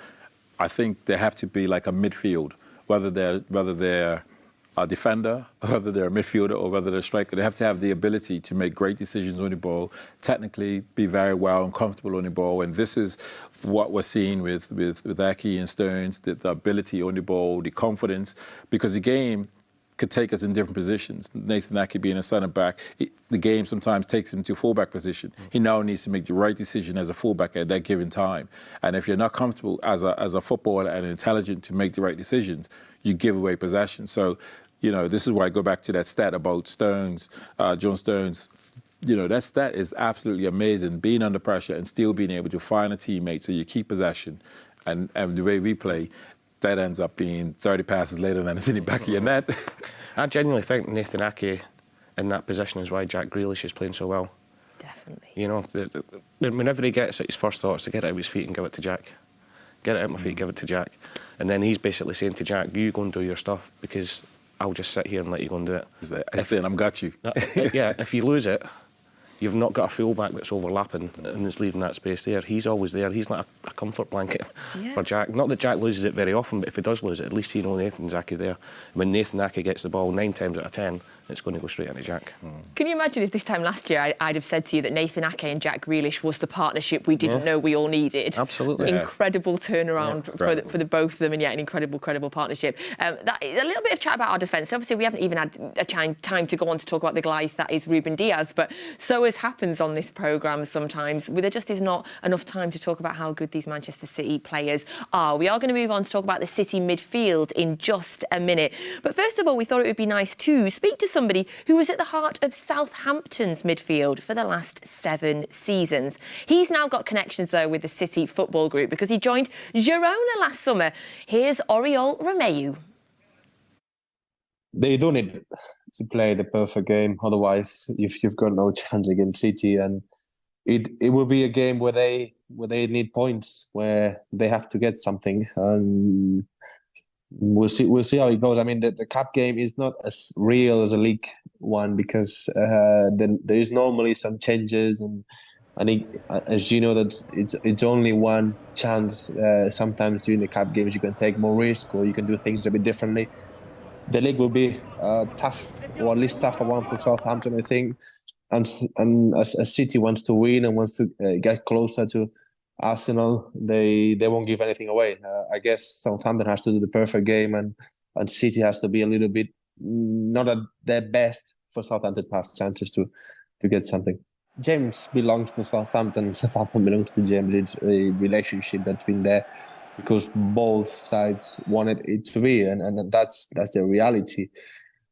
I think they have to be like a midfield, whether they're a defender, whether they're a midfielder, or whether they're a striker. They have to have the ability to make great decisions on the ball, technically be very well and comfortable on the ball. And this is what we're seeing with Ake and Stones, the ability on the ball, the confidence, because the game could take us in different positions. Nathan Ake being a centre-back, the game sometimes takes him to full-back position. He now needs to make the right decision as a full-back at that given time. And if you're not comfortable as a footballer and intelligent to make the right decisions, you give away possession. So, you know, this is why I go back to that stat about Stones, John Stones. You know, that stat is absolutely amazing, being under pressure and still being able to find a teammate so you keep possession. And the way we play, that ends up being 30 passes later than it's in the back of your net. I genuinely think Nathan Ake in that position is why Jack Grealish is playing so well. Definitely. You know, whenever he gets it, his first thought is to get it out of his feet and give it to Jack. Get it out of my feet, give it to Jack. And then he's basically saying to Jack, you go and do your stuff because I'll just sit here and let you go and do it. He's saying, I've got you. Yeah, if you lose it, you've not got a fullback that's overlapping and is leaving that space there. He's always there. He's like a comfort blanket for Jack. Not that Jack loses it very often, but if he does lose it, at least you know Nathan's Ake there. When Nathan Ake gets the ball 9 times out of 10, it's going to go straight into Jack. Can you imagine if this time last year I'd have said to you that Nathan Ake and Jack Grealish was the partnership we didn't know we all needed? Absolutely. Incredible turnaround for the both of them, and yet an incredible credible partnership. A little bit of chat about our defence. Obviously, we haven't even had a time to go on to talk about the Goliath that is Ruben Diaz, but so as happens on this programme sometimes, there just is not enough time to talk about how good these Manchester City players are. We are going to move on to talk about the City midfield in just a minute. But first of all, we thought it would be nice to speak to somebody who was at the heart of Southampton's midfield for the last 7 seasons. He's now got connections, though, with the City Football Group because he joined Girona last summer. Here's Oriol Romeu. They don't need to play the perfect game, otherwise you've got no chance against City, and it will be a game where they need points, where they have to get something. We'll see how it goes. I mean, the cup game is not as real as a league one because there is normally some changes, and as you know, that it's only one chance. Sometimes during the cup games you can take more risk or you can do things a bit differently. The league will be tough, or at least tougher one for Southampton, I think. And as City wants to win and wants to get closer to Arsenal, they won't give anything away. I guess Southampton has to do the perfect game, and City has to be a little bit not at their best for Southampton to have chances to get something. James belongs to Southampton. Southampton belongs to James. It's a relationship that's been there because both sides wanted it to be, and that's the reality.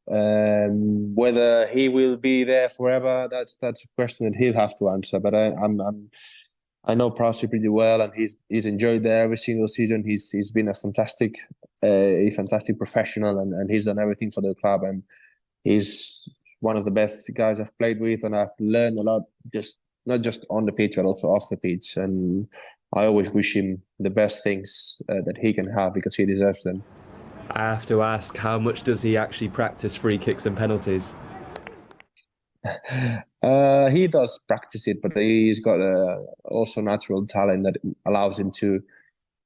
Whether he will be there forever, that's a question that he'll have to answer. But I know Prowse pretty well, and he's enjoyed there every single season. He's been a fantastic professional, and he's done everything for the club. And he's one of the best guys I've played with, and I've learned a lot, not just on the pitch but also off the pitch. And I always wish him the best things that he can have because he deserves them. I have to ask, how much does he actually practice free kicks and penalties? He does practice it, but he's got also natural talent that allows him to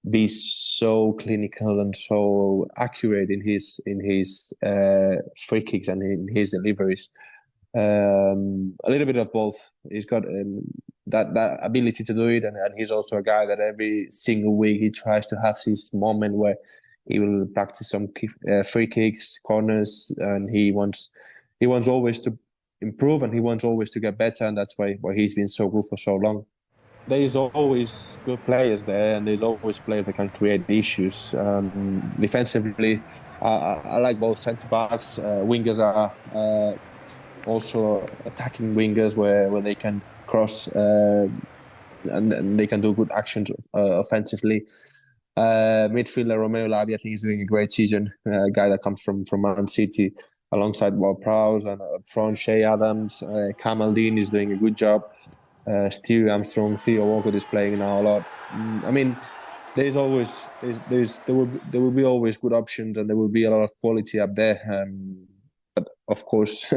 be so clinical and so accurate in his free kicks and in his deliveries. A little bit of both. He's got that ability to do it, and he's also a guy that every single week he tries to have his moment where he will practice some free kicks, corners, and he wants always to improve, and he wants always to get better, and that's why he's been so good for so long. There's always good players there, and there's always players that can create issues. Defensively, I like both centre-backs. Wingers are also attacking wingers where they can cross and they can do good actions offensively. Midfielder Romeo, Lavia, I think he's doing a great season. A guy that comes from Man City, alongside Prowse, and up front Shea Adams. Kamaldeen is doing a good job. Stewie Armstrong, Theo Walcott is playing now a lot. I mean, there will be always good options, and there will be a lot of quality up there. But of course,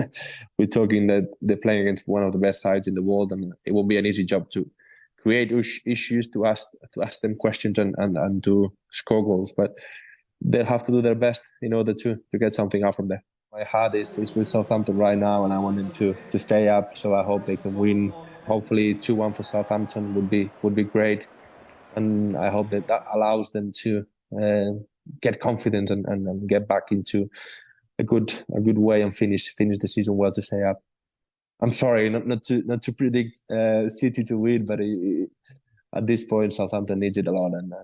we're talking that they're playing against one of the best sides in the world, and it won't be an easy job to create issues, to ask them questions and to score goals. But they'll have to do their best in order to get something out from there. My heart is with Southampton right now, and I want them to stay up. So I hope they can win. Hopefully 2-1 for Southampton would be great, and I hope that allows them to get confidence and get back into a good way and finish the season well to stay up. I'm sorry not to predict City to win, but at this point Southampton needs it a lot, and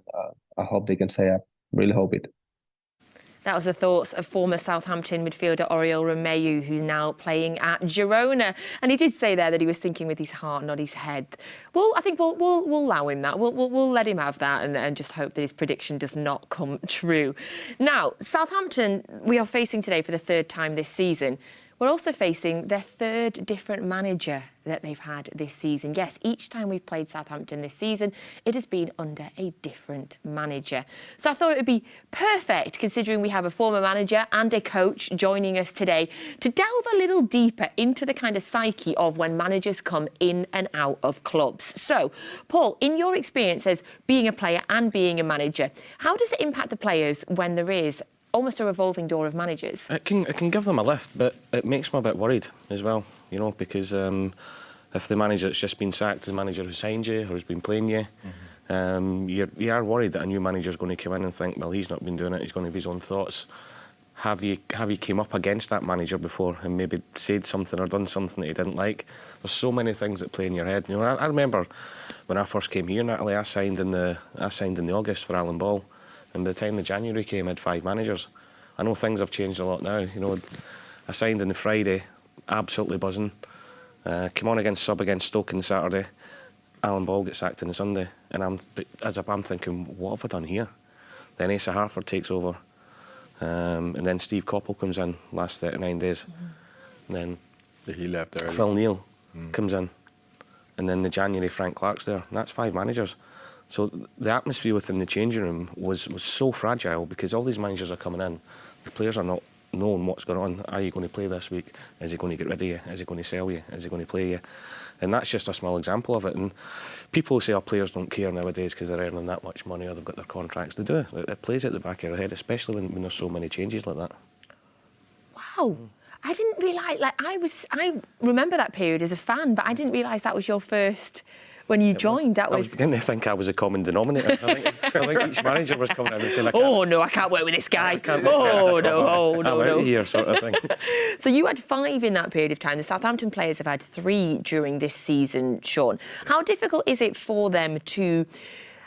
I hope they can stay up. Really hope it. That was the thoughts of former Southampton midfielder Oriol Romeu, who's now playing at Girona. And he did say there that he was thinking with his heart, not his head. Well, I think we'll allow him that. We'll let him have that and just hope that his prediction does not come true. Now, Southampton, we are facing today for the third time this season. We're also facing their third different manager that they've had this season. Yes, each time we've played Southampton this season, it has been under a different manager. So I thought it would be perfect, considering we have a former manager and a coach joining us today, to delve a little deeper into the kind of psyche of when managers come in and out of clubs. So, Paul, in your experience as being a player and being a manager, how does it impact the players when there is almost a revolving door of managers? It can give them a lift, but it makes me a bit worried as well, you know, because if the manager that's just been sacked, the manager who signed you or has been playing you, you are worried that a new manager's going to come in and think, well, he's not been doing it, he's going to have his own thoughts. Have you came up against that manager before and maybe said something or done something that you didn't like? There's so many things that play in your head. You know, I remember when I first came here, Natalie, I signed in the August for Alan Ball. And by the time the January came, I had 5 managers. I know things have changed a lot now. You know, I signed on the Friday, absolutely buzzing. Came on sub against Stoke on Saturday. Alan Ball gets sacked on the Sunday, and I'm thinking, what have I done here? Then Asa Harford takes over, and then Steve Coppell comes in last 39 days. And then he left early. Phil Neal comes in, and then the January Frank Clark's there. And that's 5 managers. So the atmosphere within the changing room was so fragile because all these managers are coming in. The players are not knowing what's going on. Are you going to play this week? Is he going to get rid of you? Is he going to sell you? Is he going to play you? And that's just a small example of it. And people say our players don't care nowadays because they're earning that much money or they've got their contracts. They do. It plays at the back of their head, especially when there's so many changes like that. Wow. I didn't realise, I remember that period as a fan, but I didn't realise that was your first. When you joined, I was beginning to think I was a common denominator. I think each manager was coming in and saying, "Oh no, I can't work with this guy. Oh no, I'm out of here," sort of thing. So you had 5 in that period of time. The Southampton players have had 3 during this season, Shaun. How difficult is it for them to?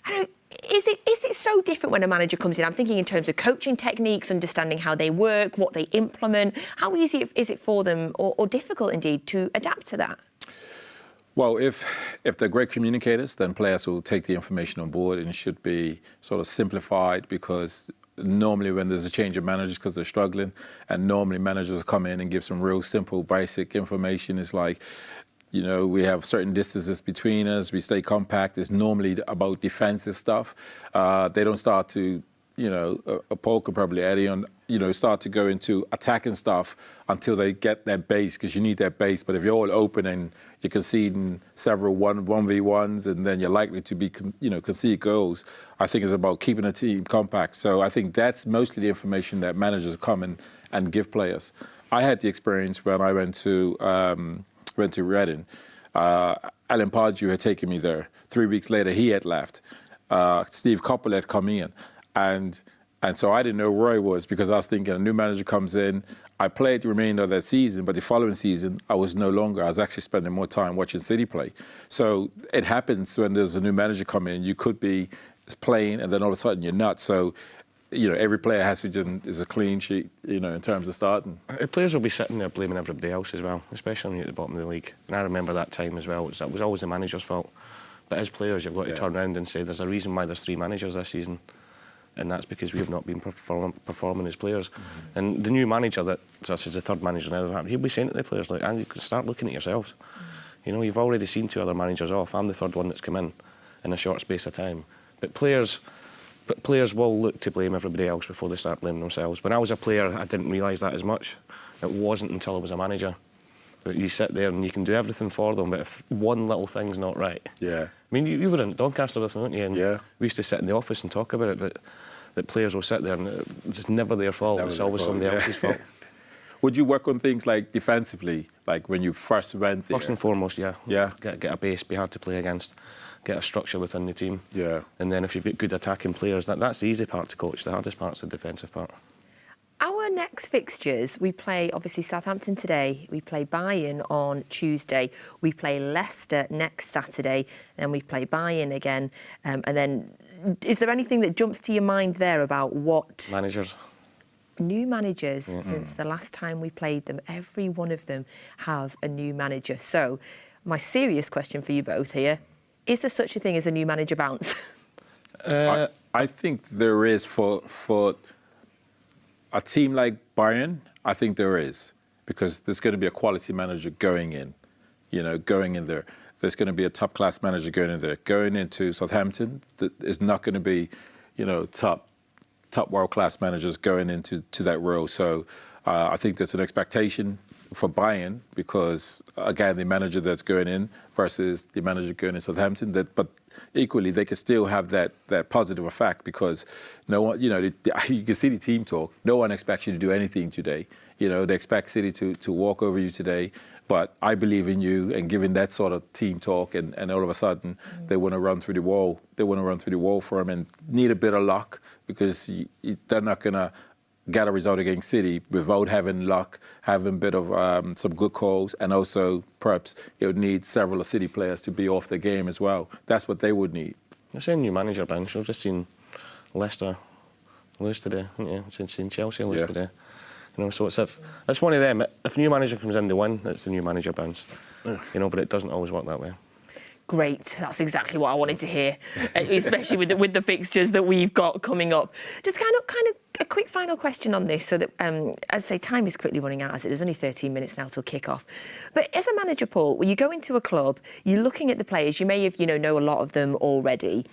I don't know, is it so different when a manager comes in? I'm thinking in terms of coaching techniques, understanding how they work, what they implement. How easy is it for them, or difficult indeed, to adapt to that? Well, if they're great communicators, then players will take the information on board, and it should be sort of simplified, because normally when there's a change of managers because they're struggling, and normally managers come in and give some real simple, basic information. It's like, you know, we have certain distances between us, we stay compact. It's normally about defensive stuff. They don't start to, you know, Paul could probably add start to go into attacking stuff until they get their base, because you need their base. But if you're all open and you're conceding several 1v1s and then you're likely to be, concede goals, I think it's about keeping a team compact. So I think that's mostly the information that managers come and give players. I had the experience when I went to Reading. Alan Pardew had taken me there. 3 weeks later, he had left. Steve Coppell had come in. And so I didn't know where I was, because I was thinking a new manager comes in. I played the remainder of that season, but the following season, I was no longer. I was actually spending more time watching City play. So it happens when there's a new manager come in. You could be playing, and then all of a sudden you're not. So, every player has to is a clean sheet, in terms of starting. Players will be sitting there blaming everybody else as well, especially when you're at the bottom of the league. And I remember that time as well. It was always the manager's fault. But as players, you've got to turn around and say there's a reason why there's 3 managers this season. And that's because we have not been performing as players. Mm-hmm. And the new manager, such as the third manager now, he'll be saying to the players, like, and you can start looking at yourselves. Mm-hmm. You've already seen 2 other managers off. I'm the third one that's come in a short space of time. But players will look to blame everybody else before they start blaming themselves. When I was a player, I didn't realise that as much. It wasn't until I was a manager. You sit there and you can do everything for them, but if one little thing's not right... Yeah. I mean, you were in Doncaster with me, weren't you? And we used to sit in the office and talk about it, but that players will sit there and it's never their fault. It's always somebody else's fault. Would you work on things like defensively, like when you first went there? First and foremost, yeah. Yeah. Get a base, be hard to play against, get a structure within the team. Yeah. And then if you've got good attacking players, that's the easy part to coach. The hardest part's the defensive part. Our next fixtures, we play, obviously, Southampton today. We play Bayern on Tuesday. We play Leicester next Saturday. And we play Bayern again. And then, is there anything that jumps to your mind there about what... Managers. New managers since the last time we played them. Every one of them have a new manager. So, my serious question for you both here, is there such a thing as a new manager bounce? I think there is for a team like Bayern. I think there is, because there's going to be a quality manager going in there. There's going to be a top-class manager going in there. Going into Southampton, that is not going to be, top world-class managers going into that role. So I think there's an expectation for Bayern, because, again, the manager that's going in versus the manager going in Southampton, but equally they can still have that positive effect, because no one, you can see the team talk. No one expects you to do anything today. They expect City to walk over you today. But I believe in you, and given that sort of team talk, and all of a sudden they want to run through the wall. They want to run through the wall for him and need a bit of luck, because they're not going to get a result against City without having luck, having a bit of some good calls, and also perhaps it would need several City players to be off the game as well. That's what they would need. I've seen new manager bench. I've just seen Leicester lose today, haven't you? I've seen Chelsea lose today. So it's one of them. If a new manager comes in, they win. It's the new manager bounce. But it doesn't always work that way. Great, that's exactly what I wanted to hear, especially with the fixtures that we've got coming up. Just kind of a quick final question on this, so that, as I say, time is quickly running out, as it is only 13 minutes now till kick-off. But as a manager, Paul, when you go into a club, you're looking at the players, you may have, know a lot of them already.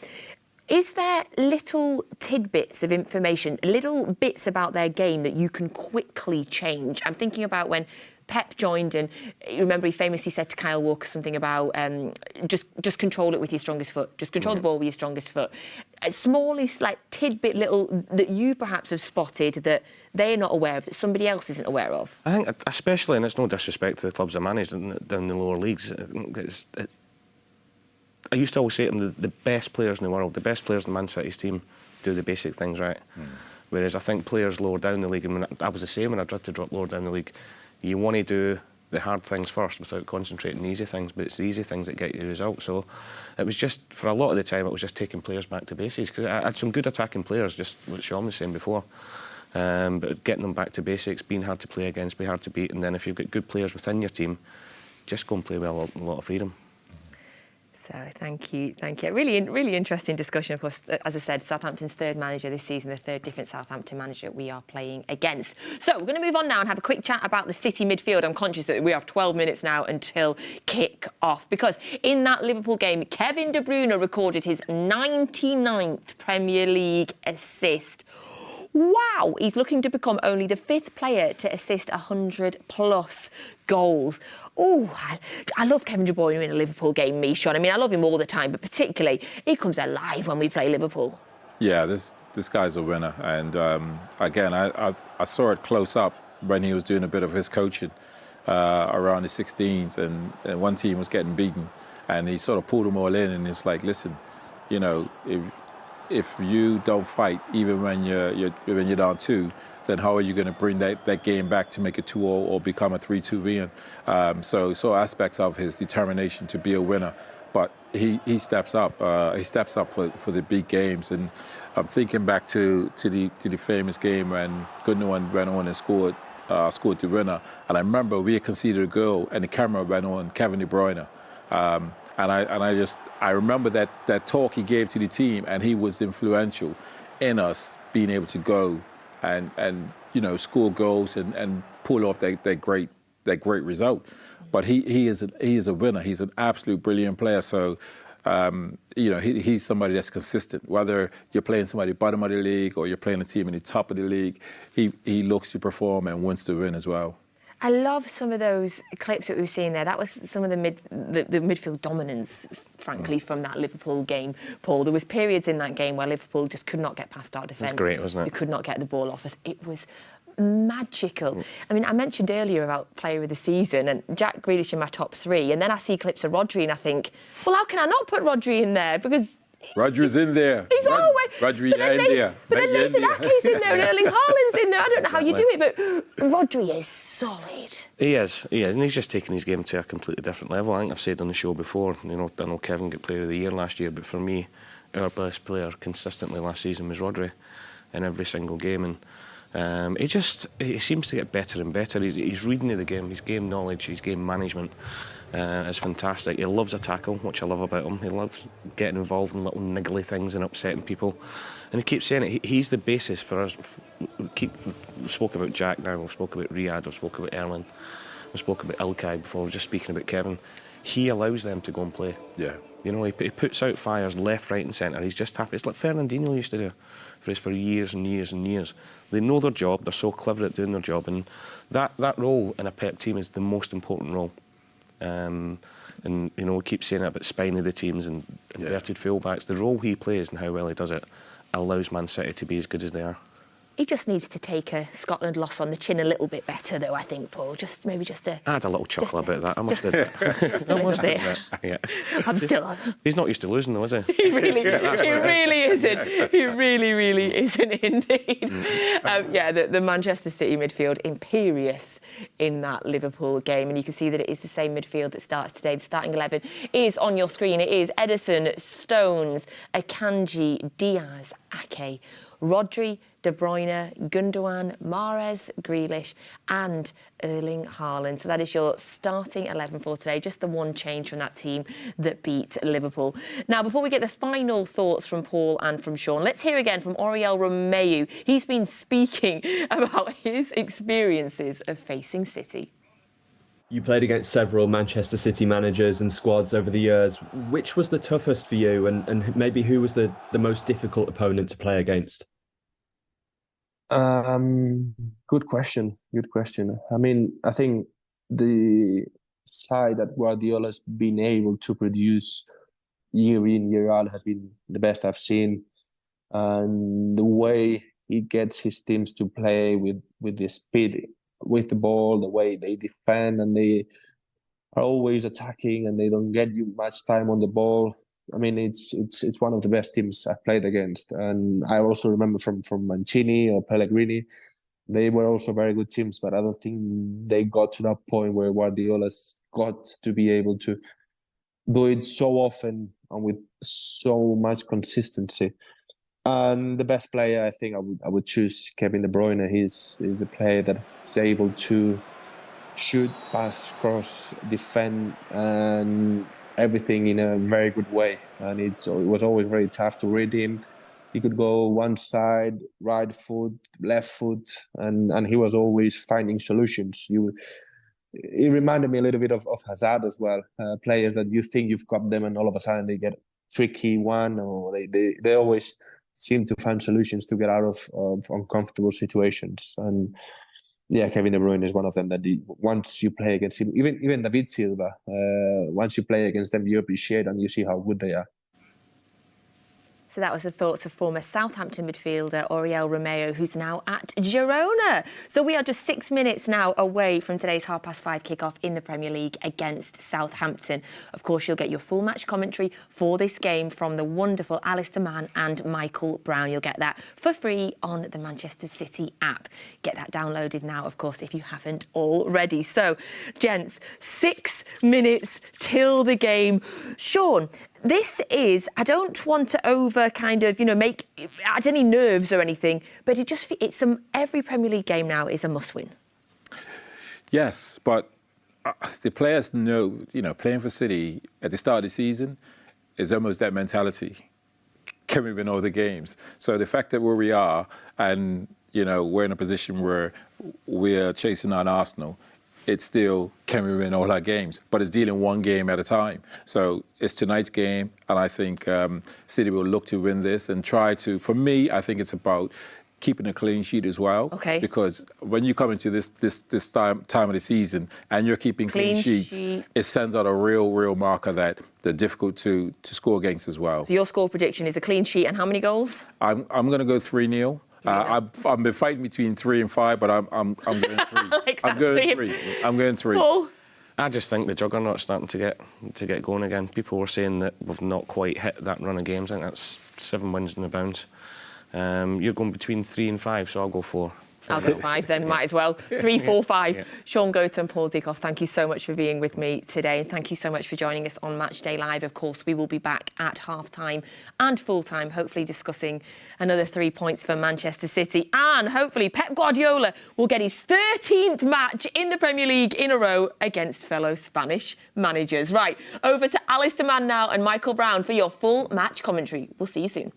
Is there little tidbits of information, little bits about their game that you can quickly change? I'm thinking about when Pep joined, and you remember he famously said to Kyle Walker something about just control it with your strongest foot. Just control the ball with your strongest foot. Smallest, tidbit little that you perhaps have spotted that they're not aware of, that somebody else isn't aware of. I think, especially, and it's no disrespect to the clubs I managed down the lower leagues, I used to always say to them, the best players in the world, the best players in Man City's team do the basic things right. Whereas I think players lower down the league, and when I was the same when I tried to drop lower down the league, you want to do the hard things first without concentrating on the easy things, but it's the easy things that get you the result. So it was just, for a lot of the time, it was just taking players back to basics, because I had some good attacking players, just what Shaun was saying before. But getting them back to basics, being hard to play against, be hard to beat, and then if you've got good players within your team, just go and play with a lot of freedom. So thank you. Really interesting discussion. Of course, as I said, Southampton's third manager this season, the third different Southampton manager we are playing against. So we're going to move on now and have a quick chat about the City midfield. I'm conscious that we have 12 minutes now until kick-off, because in that Liverpool game, Kevin De Bruyne recorded his 99th Premier League assist. Wow, he's looking to become only the 5th player to assist 100+ goals. Oh, I love Kevin De Bruyne in a Liverpool game, me, Shaun. I mean, I love him all the time, but particularly, he comes alive when we play Liverpool. Yeah, this guy's a winner. And again, I saw it close up when he was doing a bit of his coaching around the 16s, and one team was getting beaten. And he sort of pulled them all in, and it's like, listen, you know, if you don't fight even when you're down 2, then how are you going to bring that game back to make it 2-0 or become a 3-2 win? So aspects of his determination to be a winner, but he steps up. He steps up for the big games, and I'm thinking back to the famous game when Gundogan went on and scored the winner, and I remember we had conceded a goal, and the camera went on Kevin De Bruyne. And I remember that talk he gave to the team, and he was influential in us being able to go and you know, score goals and pull off that great result. But he is a winner. He's an absolute brilliant player. So you know, he's somebody that's consistent. Whether you're playing somebody bottom of the league or you're playing a team in the top of the league, he looks to perform and wants to win as well. I love some of those clips that we've seen there. That was some of the midfield dominance, frankly, from that Liverpool game, Paul. There was periods in that game where Liverpool just could not get past our defence. It was great, wasn't it? We could not get the ball off us. It was magical. I mean, I mentioned earlier about player of the season and Jack Grealish in my top 3, and then I see clips of Rodri and I think, well, how can I not put Rodri in there? Because Rodri's in there. He's always... Rodri in there. But then Nathan Ake's in there and Erling Haaland's in there. I don't know how you do it, but Rodri is solid. He is, and he's just taken his game to a completely different level. I think I've said on the show before, you know, I know Kevin got Player of the Year last year, but for me, our best player consistently last season was Rodri in every single game, and he seems to get better and better. He's reading of the game, his game knowledge, his game management is fantastic. He loves a tackle, which I love about him. He loves getting involved in little niggly things and upsetting people. And he keeps saying it, he's the basis for us. We spoke about Jack now, we've spoke about Riyad, we've spoke about Erling, we spoke about Ilkay before, we're just speaking about Kevin. He allows them to go and play. Yeah. You know, he puts out fires left, right and centre. He's just happy. It's like Fernandinho used to do for years and years and years. They know their job, they're so clever at doing their job, and that role in a Pep team is the most important role. And you know, we keep saying it about spine of the teams and inverted fullbacks. The role he plays and how well he does it allows Man City to be as good as they are. He just needs to take a Scotland loss on the chin a little bit better, though, I think, Paul. Maybe just a... I had a little chuckle about that, I must admit. Just a little bit. Yeah. I'm still... He's not used to losing, though, is he? He really isn't. He really isn't, indeed. The Manchester City midfield, imperious in that Liverpool game. And you can see that it is the same midfield that starts today. The starting 11 is on your screen. It is Ederson, Stones, Akanji, Diaz, Ake, Rodri, De Bruyne, Gundogan, Mahrez, Grealish and Erling Haaland. So that is your starting 11 for today. Just the one change from that team that beat Liverpool. Now, before we get the final thoughts from Paul and from Shaun, let's hear again from Oriol Romeu. He's been speaking about his experiences of facing City. You played against several Manchester City managers and squads over the years. Which was the toughest for you, and maybe who was the most difficult opponent to play against? Good question. I mean, I think the side that Guardiola's been able to produce year in, year out has been the best I've seen. And the way he gets his teams to play with the speed, with the ball, the way they defend, and they are always attacking and they don't get you much time on the ball. I mean, it's one of the best teams I've played against. And I also remember from Mancini or Pellegrini, they were also very good teams, but I don't think they got to that point where Guardiola's got to be able to do it so often and with so much consistency. And the best player, I think I would choose Kevin De Bruyne. He's a player that is able to shoot, pass, cross, defend, and everything in a very good way. And it was always very tough to read him. He could go one side, right foot, left foot, and he was always finding solutions. It reminded me a little bit of Hazard as well. Players that you think you've got them, and all of a sudden they get a tricky one, or they always seem to find solutions to get out of uncomfortable situations. And yeah, Kevin De Bruyne is one of them that once you play against him, even David Silva, once you play against them, you appreciate and you see how good they are. So that was the thoughts of former Southampton midfielder Oriol Romeu, who's now at Girona. So we are just 6 minutes now away from today's 5:30 kickoff in the Premier League against Southampton. Of course, you'll get your full match commentary for this game from the wonderful Alistair Mann and Michael Brown. You'll get that for free on the Manchester City app. Get that downloaded now, of course, if you haven't already. So, gents, 6 minutes till the game. Shaun, this is, I don't want to over kind of, make add any nerves or anything, but every Premier League game now is a must-win. Yes, but the players know, playing for City at the start of the season is almost that mentality. Can we win all the games? So the fact that where we are and, we're in a position where we're chasing on Arsenal, it's still, can we win all our games? But it's dealing one game at a time. So it's tonight's game, and I think City will look to win this and try to, for me, I think it's about keeping a clean sheet as well. Okay. Because when you come into this time of the season and you're keeping clean sheets, it sends out a real marker that they're difficult to score against as well. So your score prediction is a clean sheet and how many goals? I'm going to go 3-0. I've been fighting between 3 and 5, but I'm going 3. I'm going 3. Paul? I just think the juggernaut's starting to get going again. People were saying that we've not quite hit that run of games. I think that's 7 wins in the bounce. You're going between 3 and 5, so I'll go 4. I'll go 5 then, might as well. 3, 4, 5. Yeah. Shaun Goater and Paul Dickov, thank you so much for being with me today. And thank you so much for joining us on Matchday Live. Of course, we will be back at half-time and full-time, hopefully discussing another 3 points for Manchester City. And hopefully Pep Guardiola will get his 13th match in the Premier League in a row against fellow Spanish managers. Right, over to Alistair Mann now and Michael Brown for your full match commentary. We'll see you soon.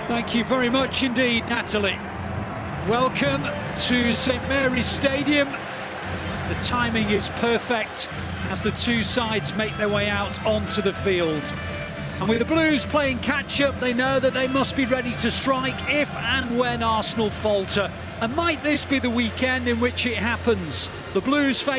Thank you very much indeed, Natalie. Welcome to St Mary's Stadium. The timing is perfect as the two sides make their way out onto the field. And with the Blues playing catch-up, they know that they must be ready to strike if and when Arsenal falter. And might this be the weekend in which it happens? The Blues face